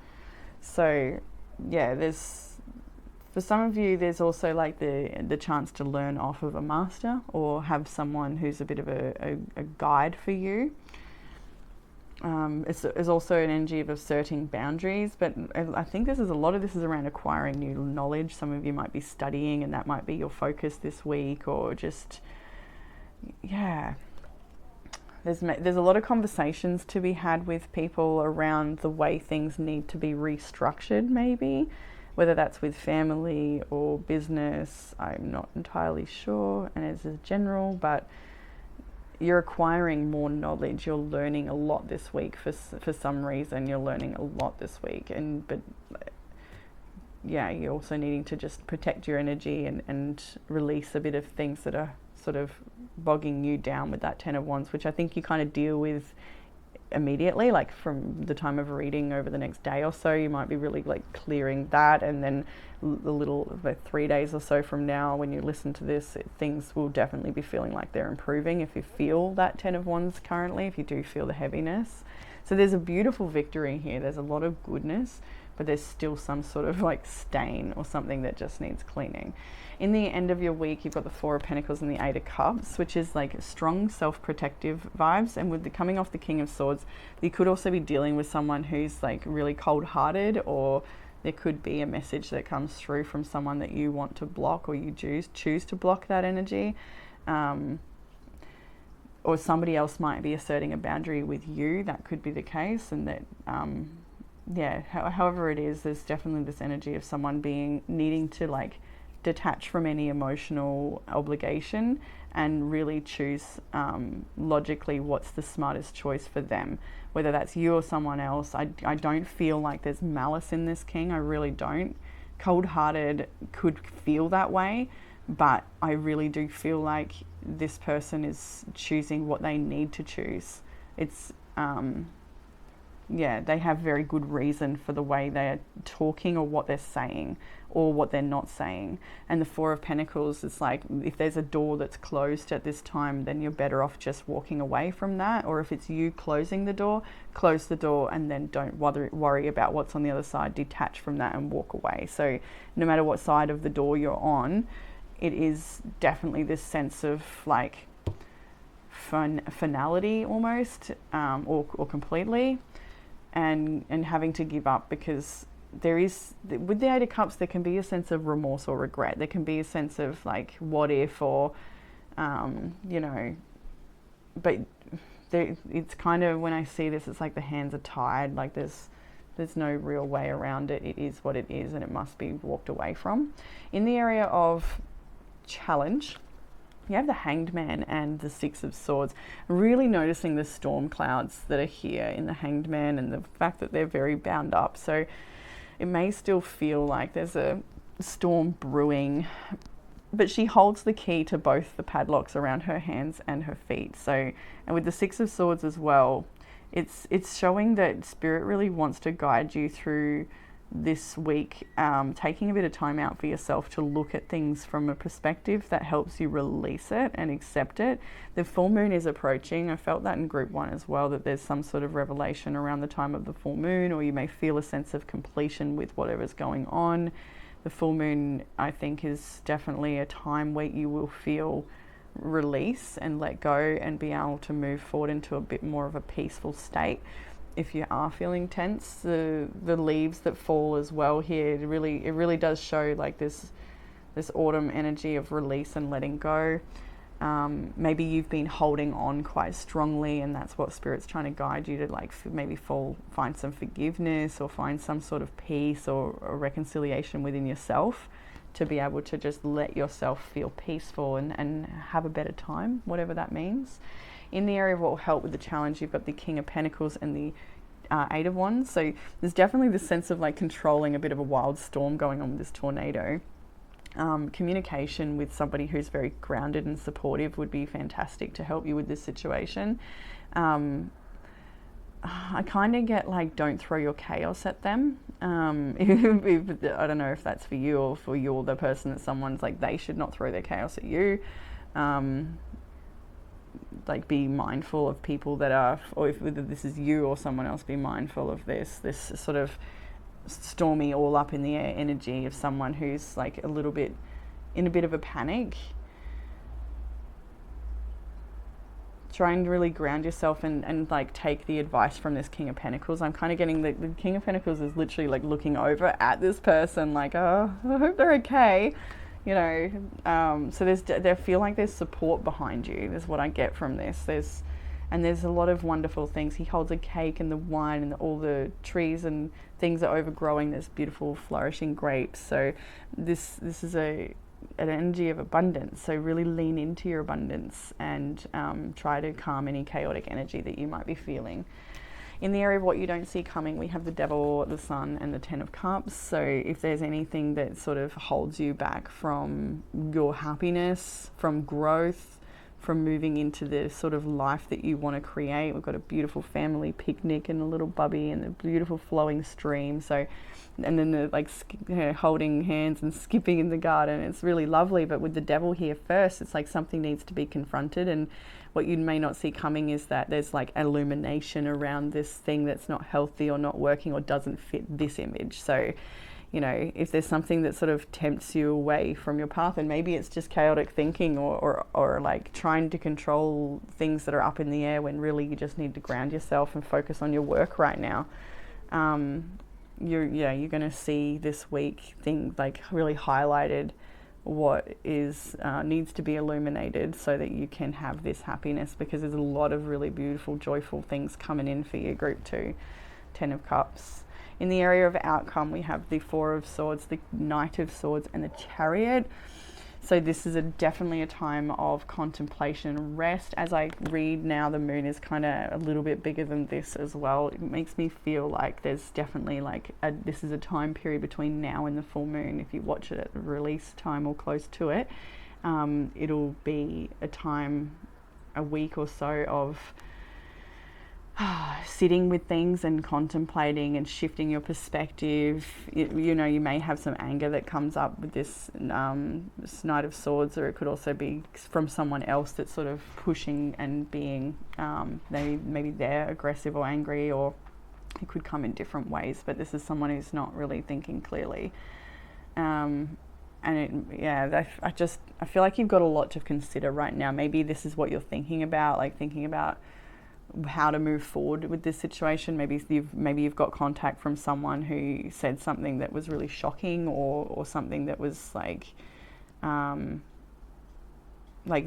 So yeah, for some of you, there's also like the chance to learn off of a master, or have someone who's a bit of a guide for you. It's also an energy of asserting boundaries, but I think a lot of this is around acquiring new knowledge. Some of you might be studying, and that might be your focus this week, or just, there's a lot of conversations to be had with people around the way things need to be restructured, maybe, whether that's with family or business. I'm not entirely sure, and as a general, but you're acquiring more knowledge. You're learning a lot this week for some reason. You're learning a lot this week, but you're also needing to just protect your energy and release a bit of things that are sort of bogging you down with that 10 of Wands, which I think you kind of deal with immediately, like from the time of reading over the next day or so. You might be really like clearing that, and then a little, like 3 days or so from now, when you listen to this, things will definitely be feeling like they're improving. If you feel that 10 of Wands currently, if you do feel the heaviness. So there's a beautiful victory here. There's a lot of goodness, but there's still some sort of like stain or something that just needs cleaning. In the end of your week, you've got the Four of Pentacles and the Eight of Cups, which is like strong self-protective vibes. And with the coming off the King of Swords, you could also be dealing with someone who's like really cold-hearted, or there could be a message that comes through from someone that you want to block, or you choose to block that energy. Or somebody else might be asserting a boundary with you. That could be the case. And that, however it is, there's definitely this energy of someone needing to like detach from any emotional obligation and really choose logically what's the smartest choice for them, whether that's you or someone else. I don't feel like there's malice in this King. I really don't. Cold-hearted could feel that way, but I really do feel like this person is choosing what they need to choose. It's yeah, they have very good reason for the way they're talking or what they're saying or what they're not saying. And the Four of Pentacles, it's like if there's a door that's closed at this time, then you're better off just walking away from that. Or if it's you closing the door, close the door and then don't worry about what's on the other side. Detach from that and walk away. So no matter what side of the door you're on, it is definitely this sense of like finality almost, or completely. And having to give up, because there is, with the Eight of Cups, there can be a sense of remorse or regret. There can be a sense of like, what if, or, you know, but it's kind of, when I see this, it's like the hands are tied, like there's no real way around it. It is what it is, and it must be walked away from. In the area of challenge, you have the Hanged Man and the Six of Swords. Really noticing the storm clouds that are here in the Hanged Man and the fact that they're very bound up. So it may still feel like there's a storm brewing, but she holds the key to both the padlocks around her hands and her feet. So, and with the Six of Swords as well, it's showing that Spirit really wants to guide you through this week, taking a bit of time out for yourself to look at things from a perspective that helps you release it and accept it. The full moon is approaching. I felt that in group 1 as well, that there's some sort of revelation around the time of the full moon, or you may feel a sense of completion with whatever's going on. The full moon, I think, is definitely a time where you will feel release and let go and be able to move forward into a bit more of a peaceful state. If you are feeling tense, the leaves that fall as well here, it really does show like this autumn energy of release and letting go. Maybe you've been holding on quite strongly, and that's what Spirit's trying to guide you to, like maybe find some forgiveness or find some sort of peace or reconciliation within yourself, to be able to just let yourself feel peaceful and have a better time, whatever that means. In the area of what will help with the challenge, you've got the King of Pentacles and the Eight of Wands. So there's definitely this sense of like controlling a bit of a wild storm going on with this tornado. Communication with somebody who's very grounded and supportive would be fantastic to help you with this situation. I kind of get like, don't throw your chaos at them. If, I don't know if that's for you, or for you're the person that someone's like, they should not throw their chaos at you. Like, be mindful of people that are, or if whether this is you or someone else, be mindful of this sort of stormy, all up in the air energy of someone who's like in a bit of a panic. Try and really ground yourself and like take the advice from this King of Pentacles. I'm kind of getting the King of Pentacles is literally like looking over at this person like, oh, I hope they're okay. You know, so they feel like there's support behind you. Is what I get from this. There's a lot of wonderful things. He holds a cake and the wine and all the trees and things are overgrowing. There's beautiful flourishing grapes. So this is an energy of abundance. So really lean into your abundance and try to calm any chaotic energy that you might be feeling. In the area of what you don't see coming, we have the Devil, the Sun, and the Ten of Cups. So if there's anything that sort of holds you back from your happiness, from growth, from moving into the sort of life that you want to create, we've got a beautiful family picnic and a little bubby and a beautiful flowing stream. So, and then the like holding hands and skipping in the garden. It's really lovely. But with the Devil here first, it's like something needs to be confronted, and what you may not see coming is that there's like illumination around this thing that's not healthy or not working or doesn't fit this image. So, you know, if there's something that sort of tempts you away from your path, and maybe it's just chaotic thinking or like trying to control things that are up in the air when really you just need to ground yourself and focus on your work right now. You're going to see this week thing like really highlighted what is needs to be illuminated so that you can have this happiness, because there's a lot of really beautiful, joyful things coming in for your group 2, 10 of Cups. In the area of outcome, we have the Four of Swords, the Knight of Swords, and the Chariot. So this is definitely a time of contemplation and rest. As I read now, the moon is kind of a little bit bigger than this as well. It makes me feel like there's definitely like this is a time period between now and the full moon, if you watch it at the release time or close to it. it'll be a week or so of sitting with things and contemplating and shifting your perspective. You know, you may have some anger that comes up with this Knight of Swords, or it could also be from someone else that's sort of pushing and being, maybe they're aggressive or angry, or it could come in different ways, but this is someone who's not really thinking clearly. And I feel like you've got a lot to consider right now. Maybe this is what you're thinking about how to move forward with this situation. Maybe you've got contact from someone who said something that was really shocking, or something that was like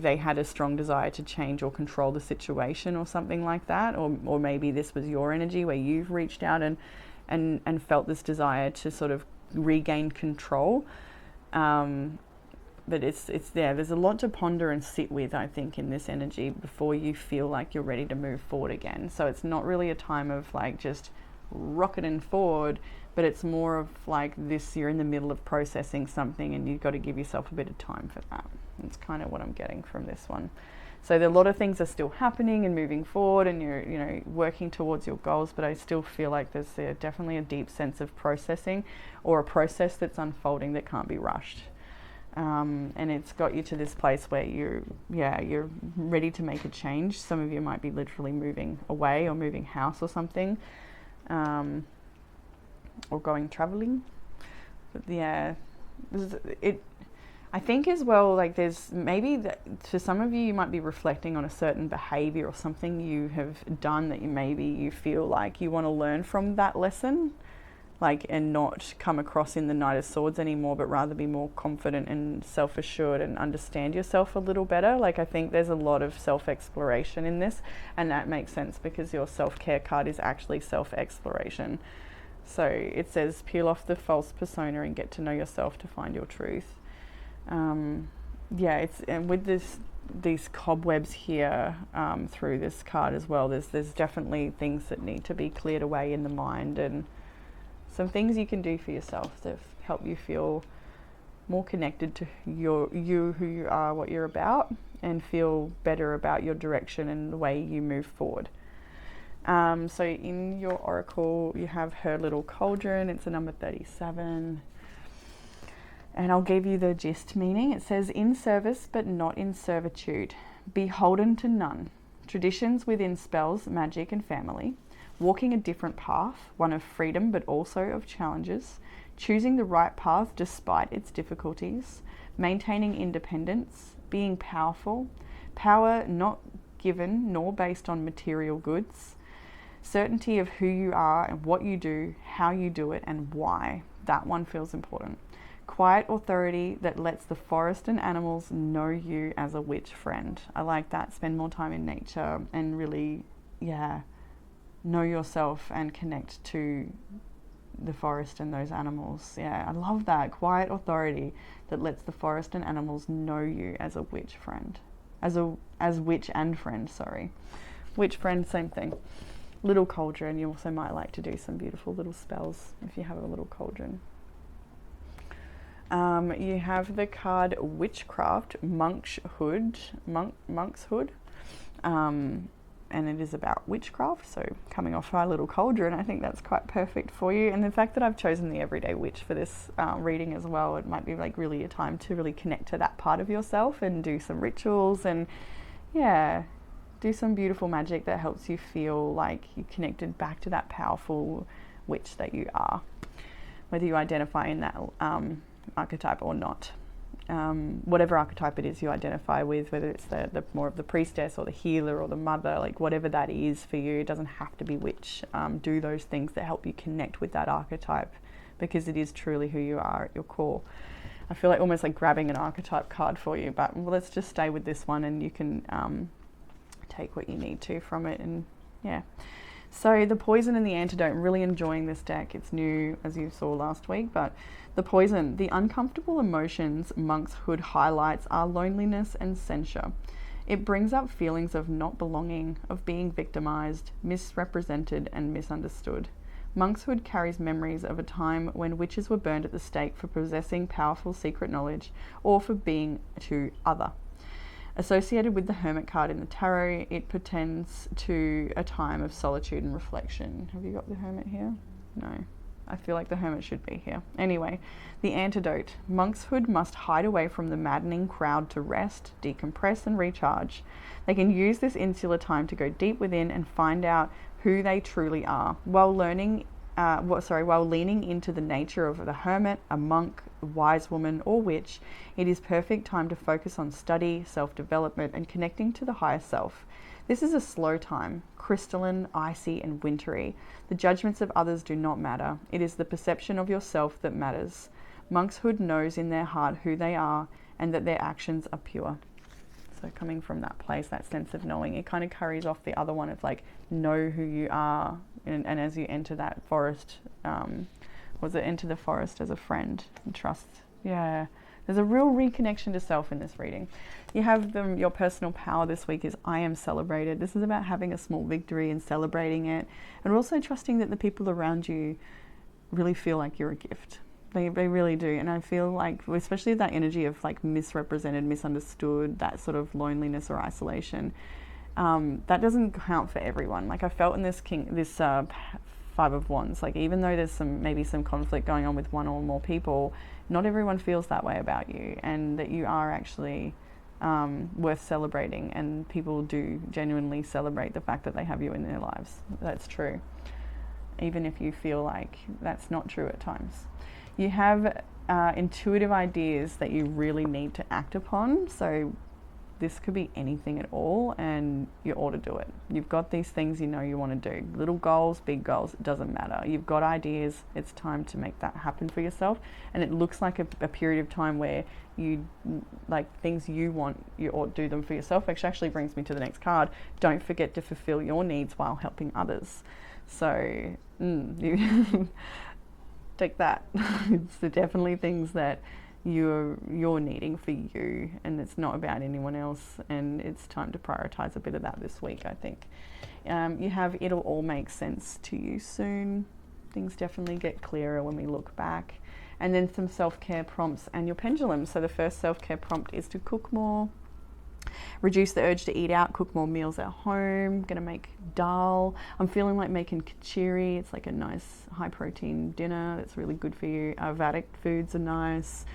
they had a strong desire to change or control the situation, or something like that. Or maybe this was your energy where you've reached out and felt this desire to sort of regain control. But it's there. There's a lot to ponder and sit with, I think, in this energy before you feel like you're ready to move forward again. So it's not really a time of like just rocketing forward, but it's more of like this, you're in the middle of processing something and you've got to give yourself a bit of time for that. That's kind of what I'm getting from this one. So a lot of things are still happening and moving forward, and you're working towards your goals, but I still feel like there's definitely a deep sense of processing, or a process that's unfolding that can't be rushed. And it's got you to this place where you're ready to make a change. Some of you might be literally moving away, or moving house or something, or going traveling. But yeah, I think as well, like there's maybe for some of you might be reflecting on a certain behavior or something you have done that you feel like you want to learn from that lesson. And not come across in the Knight of Swords anymore, but rather be more confident and self-assured and understand yourself a little better. I think there's a lot of self-exploration in this, and that makes sense because your self-care card is actually self-exploration. So it says, peel off the false persona and get to know yourself to find your truth. And with these cobwebs here through this card as well, there's definitely things that need to be cleared away in the mind, and some things you can do for yourself to help you feel more connected to who you are, what you're about, and feel better about your direction and the way you move forward. So in your oracle, you have her little cauldron. It's a number 37. And I'll give you the gist meaning. It says, in service but not in servitude, beholden to none, traditions within spells, magic and family, walking a different path, one of freedom but also of challenges, choosing the right path despite its difficulties, maintaining independence, being powerful, power not given nor based on material goods, certainty of who you are and what you do, how you do it and why. That one feels important. Quiet authority that lets the forest and animals know you as a witch friend. I like that. Spend more time in nature and really, know yourself and connect to the forest and those animals. I love that. Quiet authority that lets the forest and animals know you as a witch friend. As witch and friend, sorry. Witch friend, same thing. Little cauldron. You also might like to do some beautiful little spells if you have a little cauldron. You have the card Witchcraft, Monkshood. And it is about witchcraft, so coming off our little cauldron, I think that's quite perfect for you. And the fact that I've chosen the everyday witch for this reading as well, it might be like really a time to really connect to that part of yourself and do some rituals and do some beautiful magic that helps you feel like you're connected back to that powerful witch that you are, whether you identify in that archetype or not. Whatever archetype it is you identify with, whether it's the more of the priestess or the healer or the mother, like whatever that is for you, it doesn't have to be witch. Do those things that help you connect with that archetype, because it is truly who you are at your core. I feel like almost like grabbing an archetype card for you, but let's just stay with this one and you can take what you need to from it. And so the poison and the antidote, really enjoying this deck. It's new, as you saw last week, but the poison, the uncomfortable emotions Monkshood highlights are loneliness and censure. It brings up feelings of not belonging, of being victimized, misrepresented and misunderstood. Monkshood carries memories of a time when witches were burned at the stake for possessing powerful secret knowledge or for being too other. Associated with the Hermit card in the tarot, it portends to a time of solitude and reflection. Have you got the Hermit here? No. I feel like the Hermit should be here. Anyway, the antidote. Monkshood must hide away from the maddening crowd to rest, decompress and recharge. They can use this insular time to go deep within and find out who they truly are, while leaning into the nature of the hermit, a monk, a wise woman, or witch. It is perfect time to focus on study, self-development, and connecting to the higher self. This is a slow time, crystalline, icy, and wintry. The judgments of others do not matter. It is the perception of yourself that matters. Monkshood knows in their heart who they are and that their actions are pure. So coming from that place, that sense of knowing, it kind of carries off the other one of like, know who you are. And as you enter that forest, enter the forest as a friend and trust. Yeah. There's a real reconnection to self in this reading. You have your personal power this week is I am celebrated. This is about having a small victory and celebrating it, and also trusting that the people around you really feel like you're a gift. They really do. And I feel like, especially that energy of like misrepresented, misunderstood, that sort of loneliness or isolation, that doesn't count for everyone. Like I felt in this Five of Wands, like even though there's maybe some conflict going on with one or more people, not everyone feels that way about you, and that you are actually worth celebrating, and people do genuinely celebrate the fact that they have you in their lives. That's true, even if you feel like that's not true at times. You have intuitive ideas that you really need to act upon. So this could be anything at all, and you ought to do it. You've got these things you know you want to do. Little goals, big goals, it doesn't matter. You've got ideas. It's time to make that happen for yourself. And it looks like a period of time where you, like things you want, you ought to do them for yourself, which actually brings me to the next card. Don't forget to fulfill your needs while helping others. So, you take that. It's definitely things that you're needing for you, and it's not about anyone else, and it's time to prioritize a bit of that this week, I think. You have it'll all make sense to you soon. Things definitely get clearer when we look back. And then some self-care prompts and your pendulum. So the first self-care prompt is to cook more, reduce the urge to eat out, cook more meals at home. Gonna make dal. I'm feeling like making kachiri. It's like a nice high protein dinner that's really good for you. Vedic foods are nice.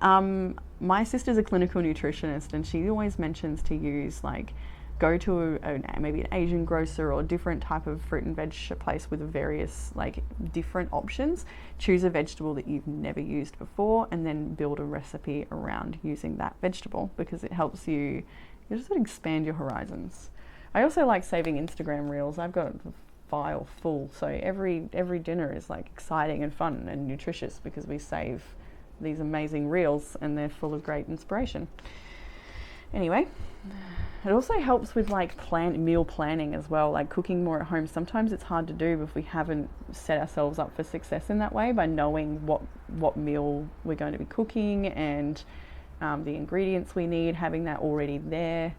My sister's a clinical nutritionist, and she always mentions to use like go to maybe an Asian grocer or a different type of fruit and veg place with various like different options. Choose a vegetable that you've never used before, and then build a recipe around using that vegetable, because it helps you just sort of expand your horizons. I also like saving Instagram reels. I've got a file full, so every dinner is like exciting and fun and nutritious because we save these amazing reels and they're full of great inspiration. Anyway, it also helps with like meal planning as well, like cooking more at home. Sometimes it's hard to do if we haven't set ourselves up for success in that way, by knowing what meal we're going to be cooking and the ingredients we need, having that already there,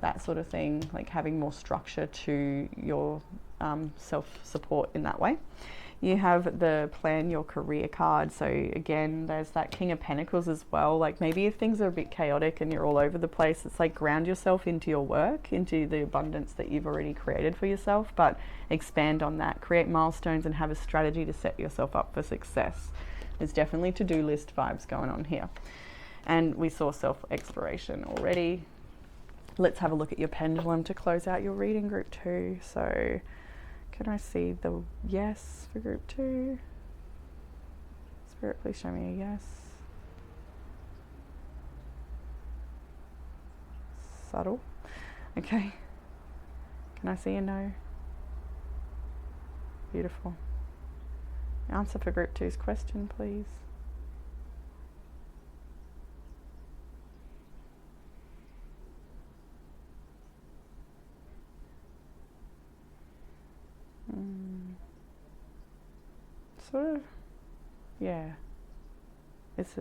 that sort of thing, like having more structure to your self-support in that way. You have the plan your career card. So again, there's that King of Pentacles as well. Like maybe if things are a bit chaotic and you're all over the place, it's like ground yourself into your work, into the abundance that you've already created for yourself, but expand on that, create milestones and have a strategy to set yourself up for success. There's definitely to-do list vibes going on here. And we saw self-exploration already. Let's have a look at your pendulum to close out your reading, group 2. So can I see the yes for group 2? Spirit, please show me a yes. Subtle. Okay. Can I see a no? Beautiful. Answer for group 2's question, please. Sort of, yeah. It's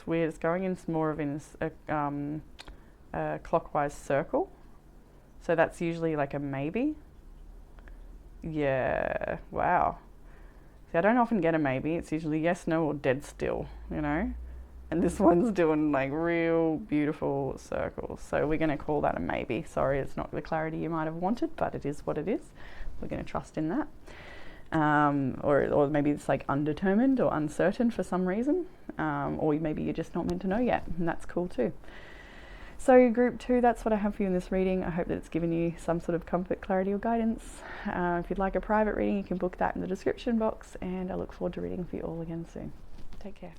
weird. It's going in more of in a clockwise circle, so that's usually like a maybe. Yeah, wow. See, I don't often get a maybe. It's usually yes, no, or dead still, you know? And this one's doing like real beautiful circles. So we're going to call that a maybe. Sorry, it's not the clarity you might have wanted, but it is what it is. We're going to trust in that. Or maybe it's like undetermined or uncertain for some reason. Or maybe you're just not meant to know yet, and that's cool too. So group 2, that's what I have for you in this reading. I hope that it's given you some sort of comfort, clarity or guidance. If you'd like a private reading, you can book that in the description box, and I look forward to reading for you all again soon. Take care.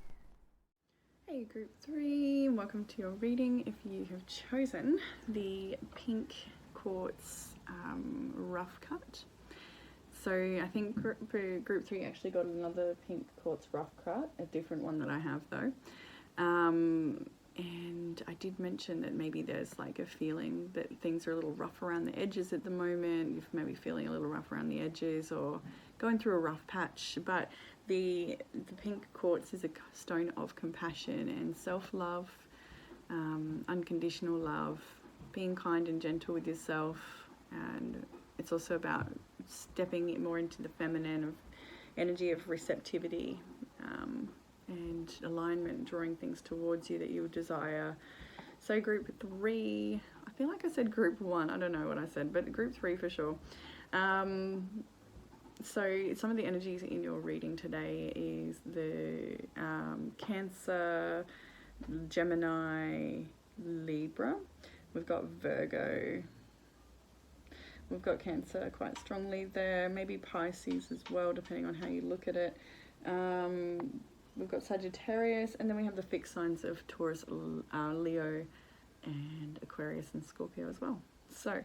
Hey group 3, welcome to your reading. If you have chosen the pink quartz rough cut. So I think group 3 actually got another pink quartz rough cut, a different one that I have though. And I did mention that maybe there's like a feeling that things are a little rough around the edges at the moment. You're maybe feeling a little rough around the edges or going through a rough patch. But the pink quartz is a stone of compassion and self-love, unconditional love, being kind and gentle with yourself. And it's also about stepping more into the feminine energy of receptivity, and alignment, drawing things towards you that you desire. So group 3, I feel like I said group 1, I don't know what I said, but group 3 for sure. So some of the energies in your reading today is the Cancer, Gemini, Libra. We've got Virgo. We've got Cancer quite strongly there, maybe Pisces as well, depending on how you look at it. We've got Sagittarius, and then we have the fixed signs of Taurus, Leo, and Aquarius and Scorpio as well. So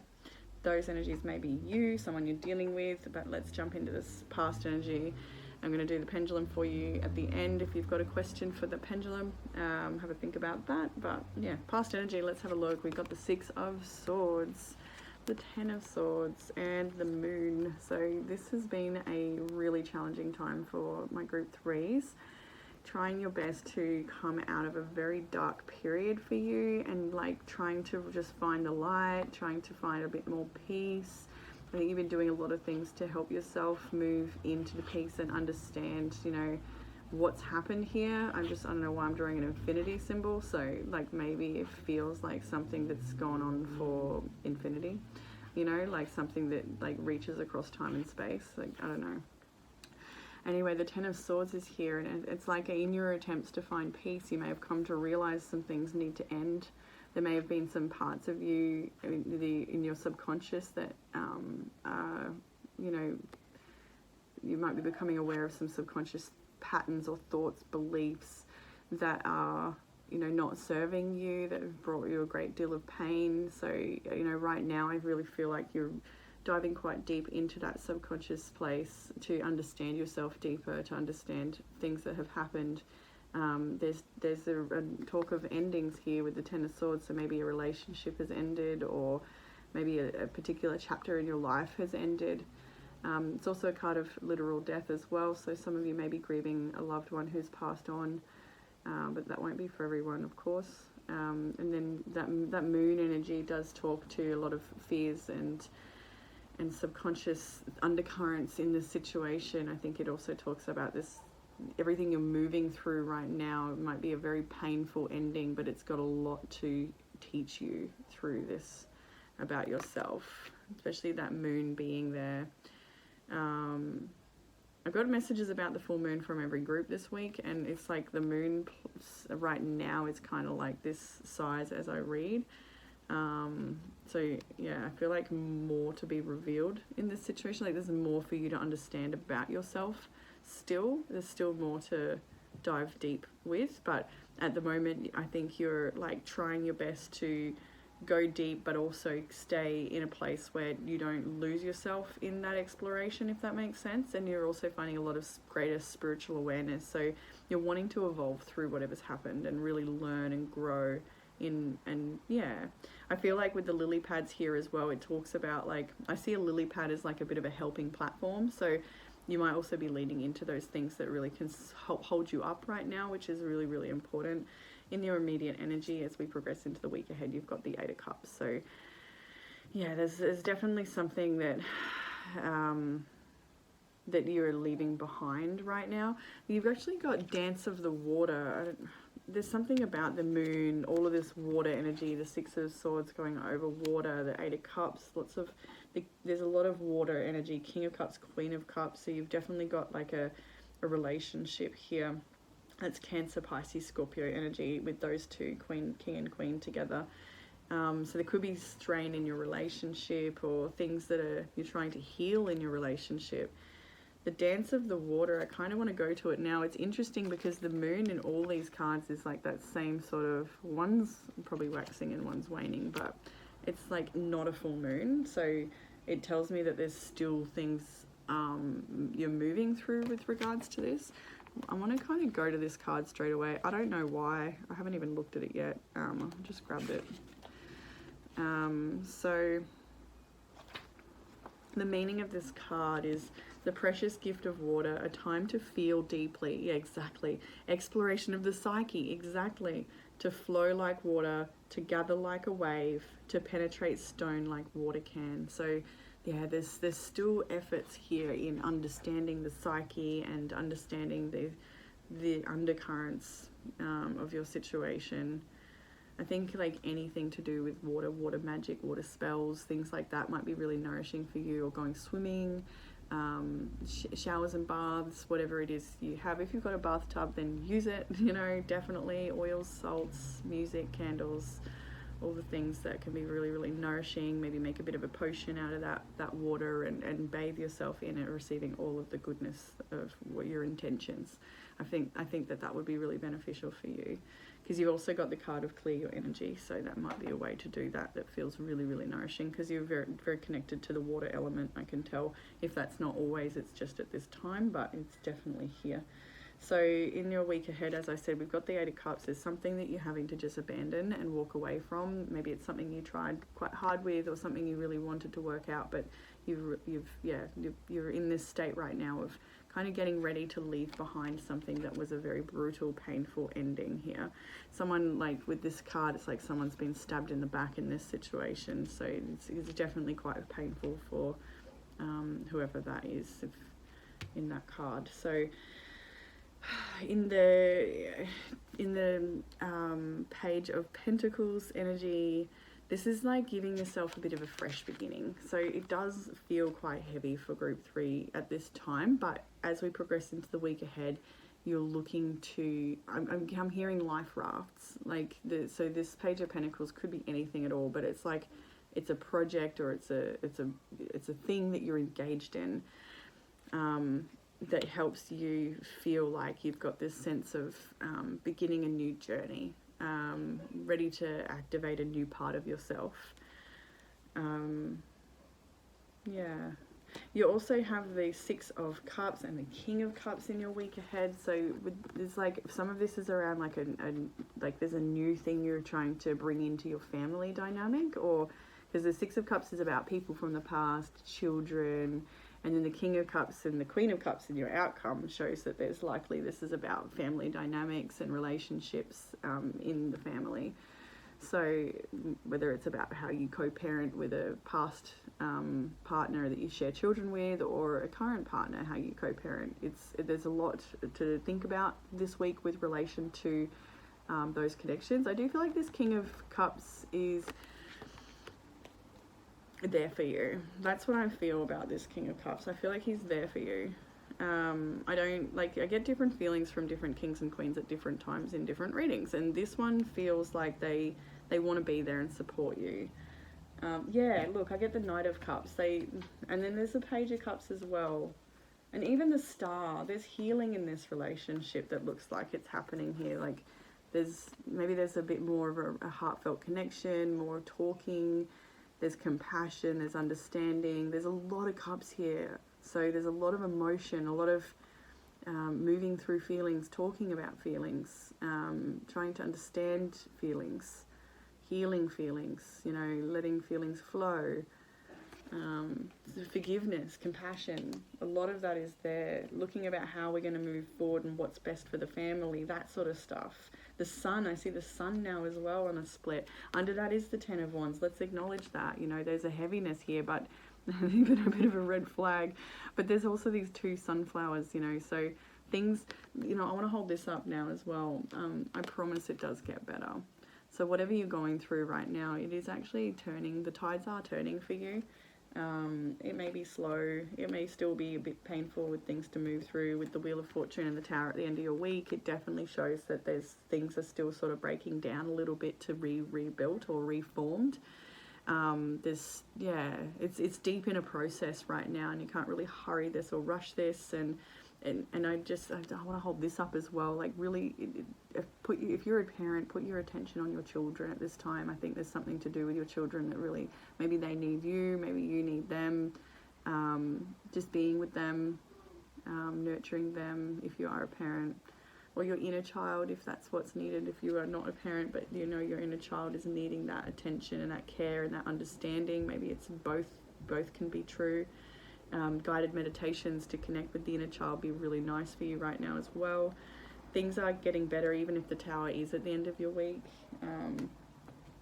those energies may be you, someone you're dealing with, but let's jump into this past energy. I'm going to do the pendulum for you at the end. If you've got a question for the pendulum, have a think about that. But yeah, past energy, let's have a look. We've got the 6 of Swords, the 10 of Swords, and the Moon. So this has been a really challenging time for my group 3s. Trying your best to come out of a very dark period for you, and like trying to just find the light, trying to find a bit more peace. I think you've been doing a lot of things to help yourself move into the peace and understand, you know, what's happened here. I don't know why I'm drawing an infinity symbol, so like maybe it feels like something that's gone on for infinity, you know, like something that like reaches across time and space, like I don't know. Anyway, the 10 of Swords is here, and it's like in your attempts to find peace, you may have come to realize some things need to end. There may have been some parts of you in your subconscious that, you know, you might be becoming aware of some subconscious patterns or thoughts, beliefs that are, you know, not serving you, that have brought you a great deal of pain. So, you know, right now I really feel like you're diving quite deep into that subconscious place to understand yourself deeper, to understand things that have happened. There's a talk of endings here with the 10 of Swords, so maybe a relationship has ended, or maybe a particular chapter in your life has ended. It's also a card of literal death as well, so some of you may be grieving a loved one who's passed on, but that won't be for everyone, of course. And then that moon energy does talk to a lot of fears and subconscious undercurrents in this situation. I think it also talks about this, everything you're moving through right now. It might be a very painful ending, but it's got a lot to teach you through this about yourself, especially that moon being there. I've got messages about the full moon from every group this week, and it's like the moon right now is kind of like this size as I read. So yeah, I feel like more to be revealed in this situation. Like there's more for you to understand about yourself still. There's still more to dive deep with, but at the moment I think you're like trying your best to go deep, but also stay in a place where you don't lose yourself in that exploration, if that makes sense. And you're also finding a lot of greater spiritual awareness. So you're wanting to evolve through whatever's happened and really learn and grow in. And yeah, I feel like with the lily pads here as well, it talks about like, I see a lily pad as like a bit of a helping platform. So you might also be leading into those things that really can help hold you up right now, which is really, really important in your immediate energy. As we progress into the week ahead, you've got the 8 of Cups. So yeah, there's definitely something that that you're leaving behind right now. You've actually got Dance of the Water. There's something about the moon, all of this water energy, the Six of Swords going over water, the Eight of Cups, there's a lot of water energy, King of Cups, Queen of Cups, so you've definitely got like a relationship here. That's Cancer, Pisces, Scorpio energy with those two, king and queen together. So there could be strain in your relationship or things that you're trying to heal in your relationship. The Dance of the Water, I kind of want to go to it now. It's interesting because the moon in all these cards is like that same sort of, one's probably waxing and one's waning, but it's like not a full moon. So it tells me that there's still things you're moving through with regards to this. I want to kind of go to this card straight away. I don't know why. I haven't even looked at it yet. I just grabbed it. So the meaning of this card is the precious gift of water, a time to feel deeply. Yeah, exactly. Exploration of the psyche. Exactly. To flow like water, to gather like a wave, to penetrate stone like water can. So yeah, there's still efforts here in understanding the psyche and understanding the undercurrents of your situation. I think like anything to do with water, water magic, water spells, things like that might be really nourishing for you, or going swimming, showers and baths, whatever it is you have. If you've got a bathtub, then use it, definitely. Oils, salts, music, candles, all the things that can be really, really nourishing. Maybe make a bit of a potion out of that water and bathe yourself in it, receiving all of the goodness of what your intentions. I think that would be really beneficial for you, because you've also got the card of clear your energy, so that might be a way to do that feels really, really nourishing, because you're very, very connected to the water element. I can tell. If that's not always, it's just at this time, but it's definitely here. So in your week ahead, as I said, we've got the Eight of Cups. There's something that you're having to just abandon and walk away from. Maybe it's something you tried quite hard with, or something you really wanted to work out, but you're in this state right now of kind of getting ready to leave behind something that was a very brutal, painful ending here. Someone, like with this card, it's like someone's been stabbed in the back in this situation. So it's definitely quite painful for whoever that is in that card. So in the Page of Pentacles energy, this is like giving yourself a bit of a fresh beginning. So it does feel quite heavy for group 3 at this time, but as we progress into the week ahead, you're looking to, I'm hearing life rafts. So this Page of Pentacles could be anything at all, but it's like it's a project, or it's a thing that you're engaged in, that helps you feel like you've got this sense of beginning a new journey, ready to activate a new part of yourself. Yeah. You also have the Six of Cups and the King of Cups in your week ahead. So there's like, some of this is around like like there's a new thing you're trying to bring into your family dynamic, or because the Six of Cups is about people from the past, children, and then the King of Cups and the Queen of Cups in your outcome shows that there's likely this is about family dynamics and relationships in the family. So whether it's about how you co-parent with a past partner that you share children with, or a current partner, how you co-parent, there's a lot to think about this week with relation to those connections. I do feel like this King of Cups is there for you. That's what I feel about this King of Cups. I feel like he's there for you. I get different feelings from different kings and queens at different times in different readings, and this one feels like they want to be there and support you. Yeah, look, I get the Knight of Cups, and then there's the Page of Cups as well, and even the Star. There's healing in this relationship that looks like it's happening here. Like there's a bit more of a heartfelt connection, more talking. There's compassion, there's understanding, there's a lot of cups here. So there's a lot of emotion, a lot of moving through feelings, talking about feelings, trying to understand feelings, healing feelings, letting feelings flow, forgiveness, compassion. A lot of that is there, looking about how we're going to move forward and what's best for the family, that sort of stuff. The Sun, I see the Sun now as well on a split. Under that is the Ten of Wands. Let's acknowledge that. There's a heaviness here, but even a bit of a red flag. But there's also these 2 sunflowers, you know, so things, you know, I want to hold this up now as well. I promise it does get better. So whatever you're going through right now, it is actually turning, the tides are turning for you. It may be slow, it may still be a bit painful with things to move through. With the Wheel of Fortune and the Tower at the end of your week, it definitely shows that there's things are still sort of breaking down a little bit to be rebuilt or reformed. It's deep in a process right now, and you can't really hurry this or rush this. And I want to hold this up as well. Like really, if you're a parent, put your attention on your children at this time. I think there's something to do with your children that really, maybe they need you, maybe you need them. Just being with them, nurturing them if you are a parent, or your inner child if that's what's needed. If you are not a parent, but you know your inner child is needing that attention and that care and that understanding, maybe it's both can be true. Guided meditations to connect with the inner child be really nice for you right now as well. Things are getting better even if the Tower is at the end of your week.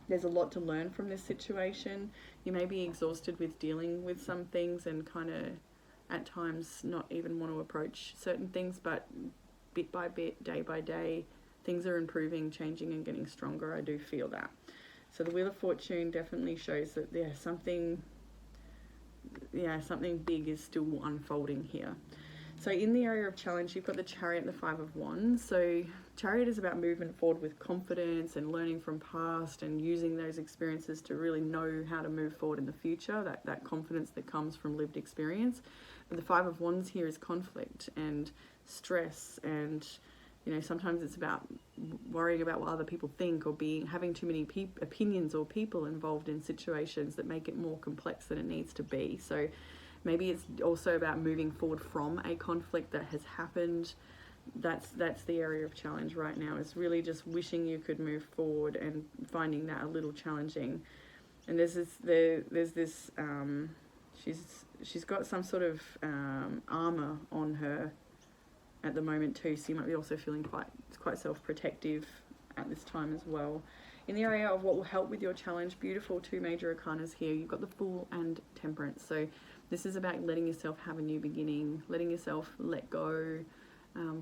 There's a lot to learn from this situation. You may be exhausted with dealing with some things and kind of at times not even want to approach certain things, but bit by bit, day by day, things are improving, changing and getting stronger. I do feel that. So the Wheel of Fortune definitely shows that there's something big is still unfolding here. So in the area of challenge, you've got the Chariot and the 5 of Wands. So Chariot is about movement forward with confidence and learning from past and using those experiences to really know how to move forward in the future, that confidence that comes from lived experience. But the 5 of Wands here is conflict and stress, and you know, sometimes it's about worrying about what other people think, or having too many opinions or people involved in situations that make it more complex than it needs to be. So maybe it's also about moving forward from a conflict that has happened. That's the area of challenge right now, is really just wishing you could move forward and finding that a little challenging. And there's this she's got some sort of armor on her at the moment too, so you might be also feeling quite self-protective at this time as well. In the area of what will help with your challenge, beautiful 2 major arcanas here. You've got the Fool and Temperance. So this is about letting yourself have a new beginning, letting yourself let go,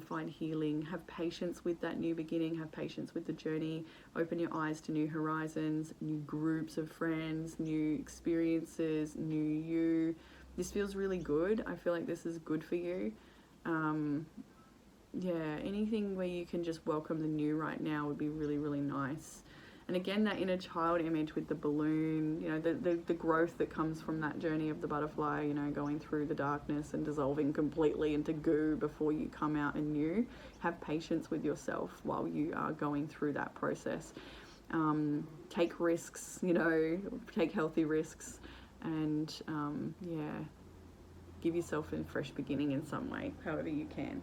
find healing, have patience with that new beginning, have patience with the journey, open your eyes to new horizons, new groups of friends, new experiences, new you. This feels really good. I feel like this is good for you. Anything where you can just welcome the new right now would be really, really nice. And again, that inner child image with the balloon, you know, the growth that comes from that journey of the butterfly, you know, going through the darkness and dissolving completely into goo before you come out anew. Have patience with yourself while you are going through that process. Take risks, you know, take healthy risks, and give yourself a fresh beginning in some way, however you can.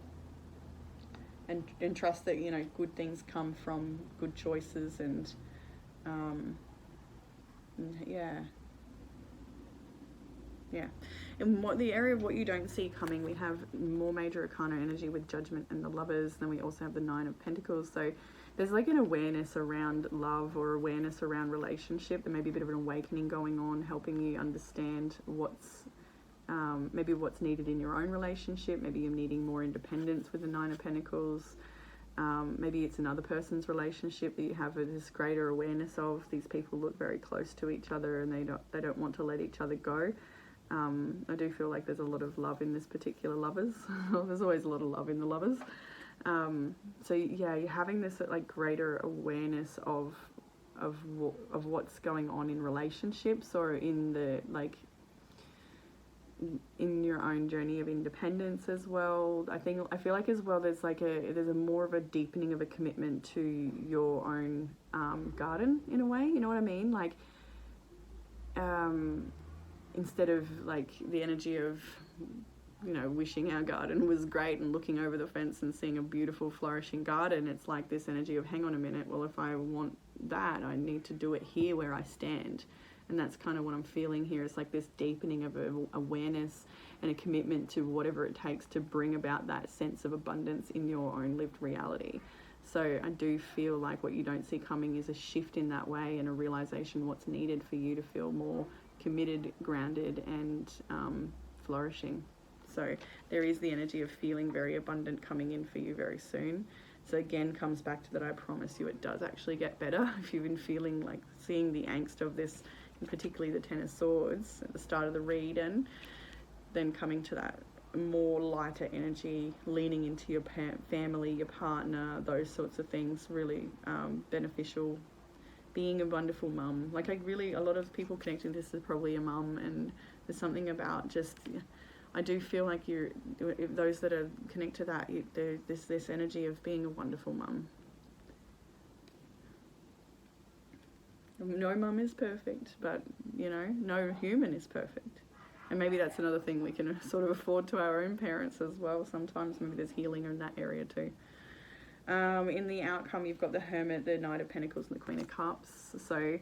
And trust that, you know, good things come from good choices, and And what the area of what you don't see coming, we have more major arcana energy with Judgment and the Lovers. Then we also have the 9 of Pentacles. So there's like an awareness around love, or awareness around relationship. There may be a bit of an awakening going on, helping you understand what's maybe what's needed in your own relationship. Maybe you're needing more independence with the 9 of Pentacles. Maybe it's another person's relationship that you have this greater awareness of. These people look very close to each other, and they don't want to let each other go. I do feel like there's a lot of love in this particular Lovers. There's always a lot of love in the Lovers. So yeah, you're having this like greater awareness of what's going on in relationships, or in the in your own journey of independence as well. I feel like as well there's a more of a deepening of a commitment to your own garden in a way, you know what I mean? Like instead of like the energy of, you know, wishing our garden was great and looking over the fence and seeing a beautiful flourishing garden, it's like this energy of, hang on a minute, well, if I want that, I need to do it here where I stand. And that's kind of what I'm feeling here. It's like this deepening of awareness and a commitment to whatever it takes to bring about that sense of abundance in your own lived reality. So I do feel like what you don't see coming is a shift in that way and a realization what's needed for you to feel more committed, grounded, and flourishing. So there is the energy of feeling very abundant coming in for you very soon. So again, comes back to that, I promise you it does actually get better. If you've been feeling like seeing the angst of this, and particularly the Ten of Swords at the start of the read, and then coming to that more lighter energy, leaning into your family, your partner, those sorts of things, really beneficial. Being a wonderful mum. Like, a lot of people connecting to this is probably a mum, and there's something about just, I do feel like those that are connected to that, there's this energy of being a wonderful mum. No mum is perfect, but, no human is perfect. And maybe that's another thing we can sort of afford to our own parents as well. Sometimes maybe there's healing in that area too. In the outcome, you've got the Hermit, the Knight of Pentacles, and the Queen of Cups. So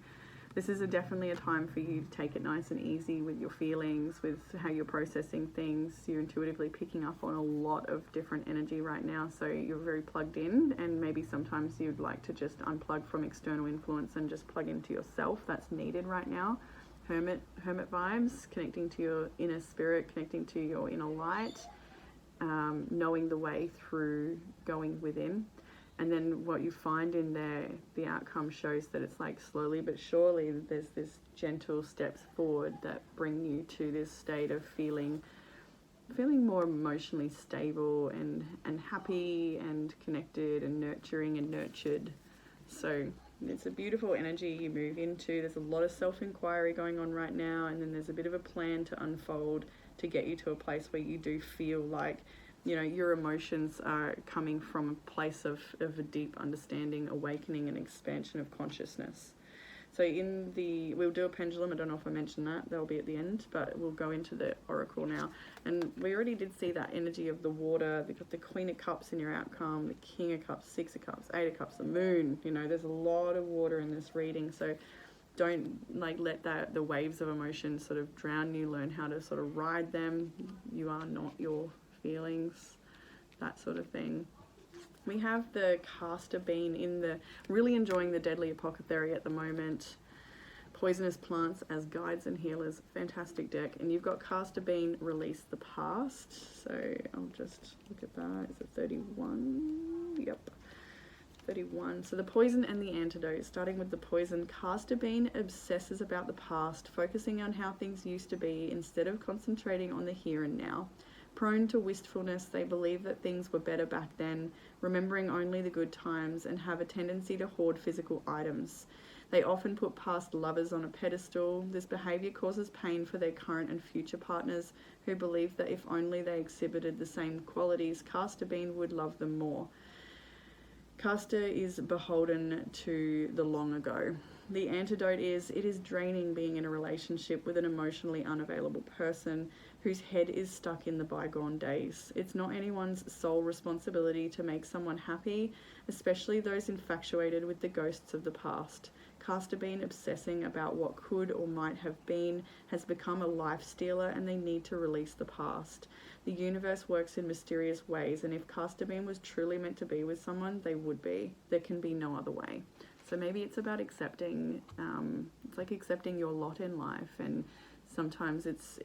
this is definitely a time for you to take it nice and easy with your feelings, with how you're processing things. You're intuitively picking up on a lot of different energy right now, so you're very plugged in, and maybe sometimes you'd like to just unplug from external influence and just plug into yourself. That's needed right now. Hermit vibes, connecting to your inner spirit, connecting to your inner light, knowing the way through going within. And then what you find in there, the outcome shows that it's like slowly but surely there's this gentle steps forward that bring you to this state of feeling more emotionally stable and happy and connected and nurturing and nurtured. So it's a beautiful energy you move into. There's a lot of self-inquiry going on right now, and then there's a bit of a plan to unfold to get you to a place where you do feel like, your emotions are coming from a place of a deep understanding, awakening, and expansion of consciousness. So we'll do a pendulum. I don't know if I mentioned that. That'll be at the end, but we'll go into the oracle now. And we already did see that energy of the water. We've got the Queen of Cups in your outcome, the King of Cups, Six of Cups, Eight of Cups, the Moon. There's a lot of water in this reading. So don't let the waves of emotion sort of drown you. Learn how to sort of ride them. You are not your feelings, that sort of thing. We have the Castor Bean really enjoying the Deadly Apothecary at the moment. Poisonous plants as guides and healers, fantastic deck. And you've got Castor Bean, Release the Past. So I'll just look at that. Is it 31? Yep, 31. So the poison and the antidote. Starting with the poison, Castor Bean obsesses about the past, focusing on how things used to be instead of concentrating on the here and now. Prone to wistfulness, they believe that things were better back then, remembering only the good times, and have a tendency to hoard physical items. They often put past lovers on a pedestal. This behaviour causes pain for their current and future partners, who believe that if only they exhibited the same qualities, Castor Bean would love them more. Castor is beholden to the long ago. The antidote is, it is draining being in a relationship with an emotionally unavailable person whose head is stuck in the bygone days. It's not anyone's sole responsibility to make someone happy, especially those infatuated with the ghosts of the past. Castor Bean obsessing about what could or might have been has become a life stealer, and they need to release the past. The universe works in mysterious ways, and if Castor Bean was truly meant to be with someone, they would be. There can be no other way. So maybe it's about accepting, it's like accepting your lot in life, and sometimes it's,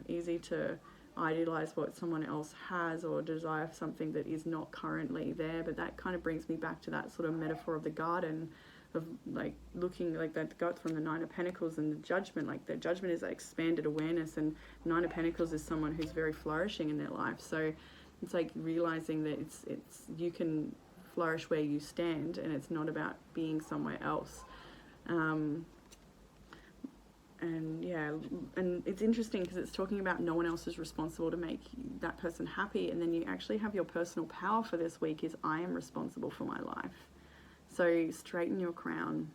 easy to idealize what someone else has or desire something that is not currently there. But that kind of brings me back to that sort of metaphor of the garden, of like looking like that got from the Nine of Pentacles and the Judgment. Like the Judgment is that expanded awareness, and Nine of Pentacles is someone who's very flourishing in their life. So it's like realizing that it's you can flourish where you stand, and it's not about being somewhere else. And it's interesting because it's talking about no one else is responsible to make that person happy, and then you actually have your personal power for this week is, I am responsible for my life. So straighten your crown,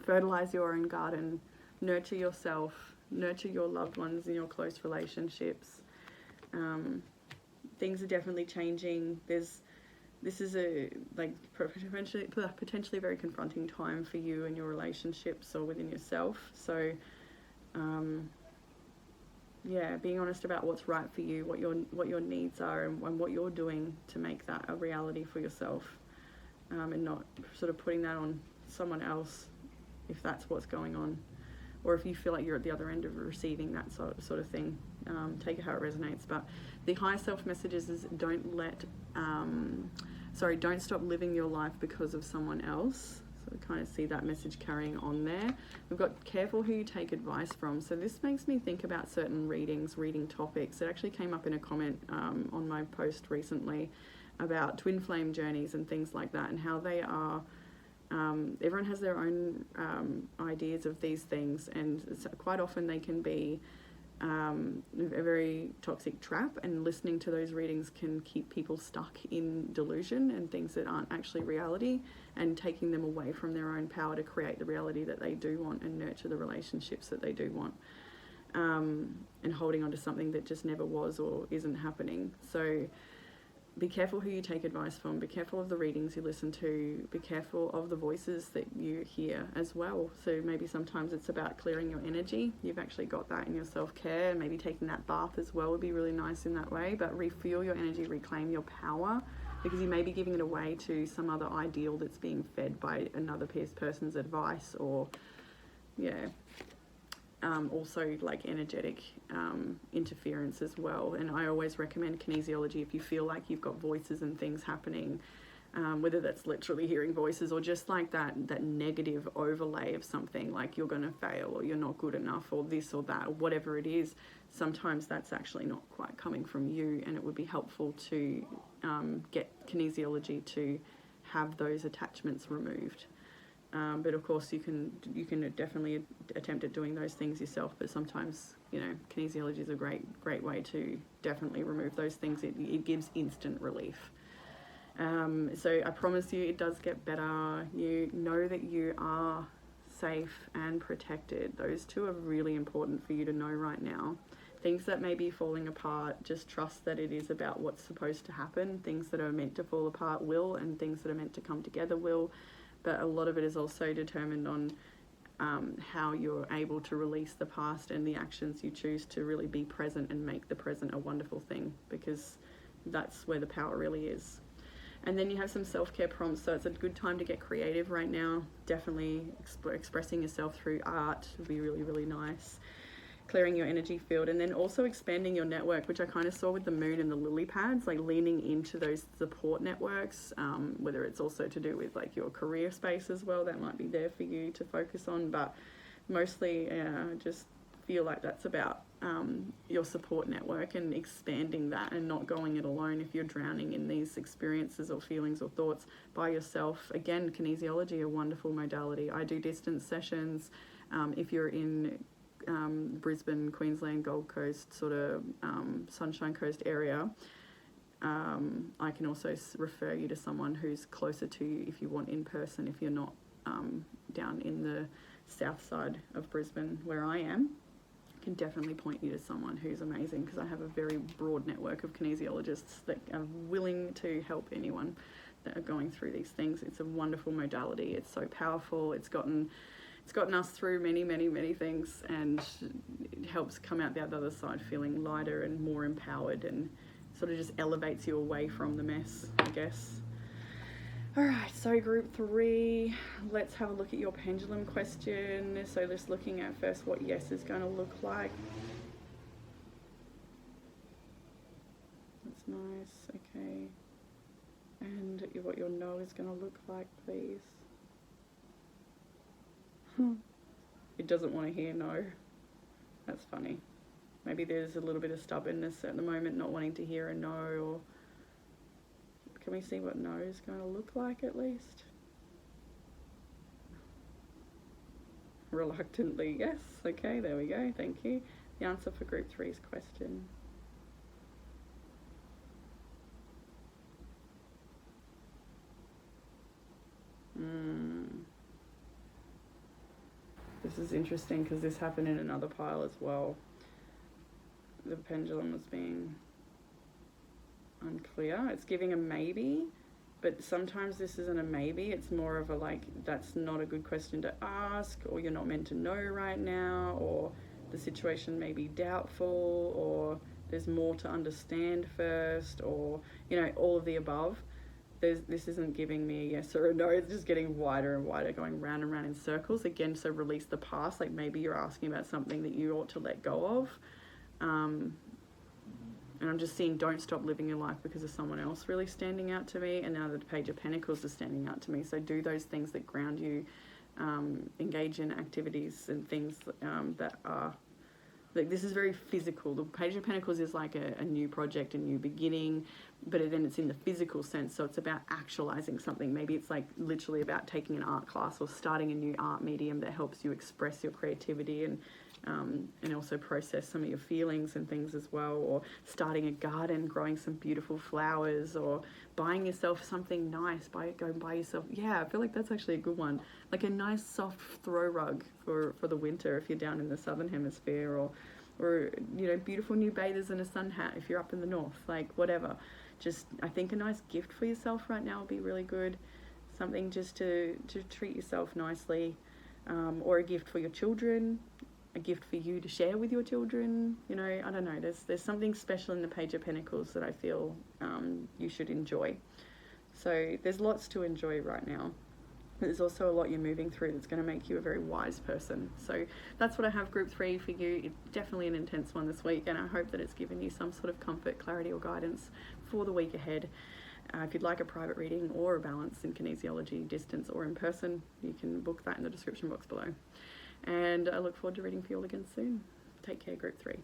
fertilize your own garden, nurture yourself, nurture your loved ones in your close relationships. Things are definitely changing. This is a potentially very confronting time for you and your relationships or within yourself. So, being honest about what's right for you, what your needs are, and what you're doing to make that a reality for yourself. and not sort of putting that on someone else if that's what's going on, or if you feel like you're at the other end of receiving that sort of thing. Take it how it resonates. But the higher self messages is don't stop living your life because of someone else. So I kind of see that message carrying on there. We've got careful who you take advice from. So this makes me think about certain reading topics. It actually came up in a comment on my post recently about twin flame journeys and things like that, and how they are, everyone has their own ideas of these things, and quite often they can be a very toxic trap, and listening to those readings can keep people stuck in delusion and things that aren't actually reality, and taking them away from their own power to create the reality that they do want and nurture the relationships that they do want, and holding on to something that just never was or isn't happening. So be careful who you take advice from, be careful of the readings you listen to, be careful of the voices that you hear as well. So maybe sometimes it's about clearing your energy. You've actually got that in your self-care. Maybe taking that bath as well would be really nice in that way, but refuel your energy, reclaim your power, because you may be giving it away to some other ideal that's being fed by another person's advice, or also like energetic interference as well. And I always recommend kinesiology if you feel like you've got voices and things happening, whether that's literally hearing voices or just like that negative overlay of something like you're going to fail or you're not good enough or this or that or whatever it is. Sometimes that's actually not quite coming from you, and it would be helpful to get kinesiology to have those attachments removed. But of course you can definitely attempt at doing those things yourself, but sometimes kinesiology is a great way to definitely remove those things. It gives instant relief. So I promise you it does get better. You know that you are safe and protected. Those two are really important for you to know right now. Things that may be falling apart, just trust that it is about what's supposed to happen. Things that are meant to fall apart will, and things that are meant to come together will. But a lot of it is also determined on how you're able to release the past and the actions you choose to really be present and make the present a wonderful thing, because that's where the power really is. And then you have some self-care prompts, so it's a good time to get creative right now. Definitely expressing yourself through art would be really, really nice. Clearing your energy field, and then also expanding your network, which I kind of saw with the moon and the lily pads, like leaning into those support networks, whether it's also to do with like your career space as well, that might be there for you to focus on, but mostly just feel like that's about your support network and expanding that and not going it alone if you're drowning in these experiences or feelings or thoughts by yourself. Again, kinesiology, a wonderful modality. I do distance sessions. If you're in Brisbane, Queensland, Gold Coast, sort of Sunshine Coast area, I can also refer you to someone who's closer to you if you want in person, if you're not down in the south side of Brisbane where I am. I can definitely point you to someone who's amazing, because I have a very broad network of kinesiologists that are willing to help anyone that are going through these things. It's a wonderful modality. It's so powerful. It's gotten us through many things, and it helps come out the other side feeling lighter and more empowered, and sort of just elevates you away from the mess, I guess. Alright, so group 3, let's have a look at your pendulum question. So just looking at first what yes is going to look like. That's nice, okay. And what your no is going to look like, please. It doesn't want to hear no. That's funny. Maybe there's a little bit of stubbornness at the moment, not wanting to hear a no. Or can we see what no is going to look like at least? Reluctantly, yes. Okay, there we go. Thank you. The answer for group 3's question. This is interesting because this happened in another pile as well. The pendulum was being unclear. It's giving a maybe, but sometimes this isn't a maybe. It's more of a like, that's not a good question to ask, or you're not meant to know right now, or the situation may be doubtful, or there's more to understand first, or all of the above. this isn't giving me a yes or a no. It's just getting wider and wider, going round and round in circles. Again, so release the past. Like maybe you're asking about something that you ought to let go of. And I'm just seeing don't stop living your life because of someone else really standing out to me. And now the Page of Pentacles is standing out to me. So do those things that ground you. Engage in activities and things that are... Like this is very physical. The Page of Pentacles is like a new project, a new beginning, but then it's in the physical sense. So it's about actualizing something. Maybe it's like literally about taking an art class or starting a new art medium that helps you express your creativity and also process some of your feelings and things as well. Or starting a garden, growing some beautiful flowers, or buying yourself something nice. Go and buy yourself. Yeah, I feel like that's actually a good one. Like a nice soft throw rug for the winter if you're down in the southern hemisphere, or you know, beautiful new bathers and a sun hat if you're up in the north. Like whatever. Just I think a nice gift for yourself right now would be really good. Something just to treat yourself nicely, or a gift for your children. A gift for you to share with your children. You know, I don't know, there's something special in the Page of Pentacles that I feel you should enjoy. So there's lots to enjoy right now. There's also a lot you're moving through that's going to make you a very wise person. So that's what I have, group 3 for you. It's definitely an intense one this week, and I hope that it's given you some sort of comfort, clarity, or guidance for the week ahead. If you'd like a private reading or a balance in kinesiology, distance or in person, you can book that in the description box below. And I look forward to reading for you all again soon. Take care, group 3.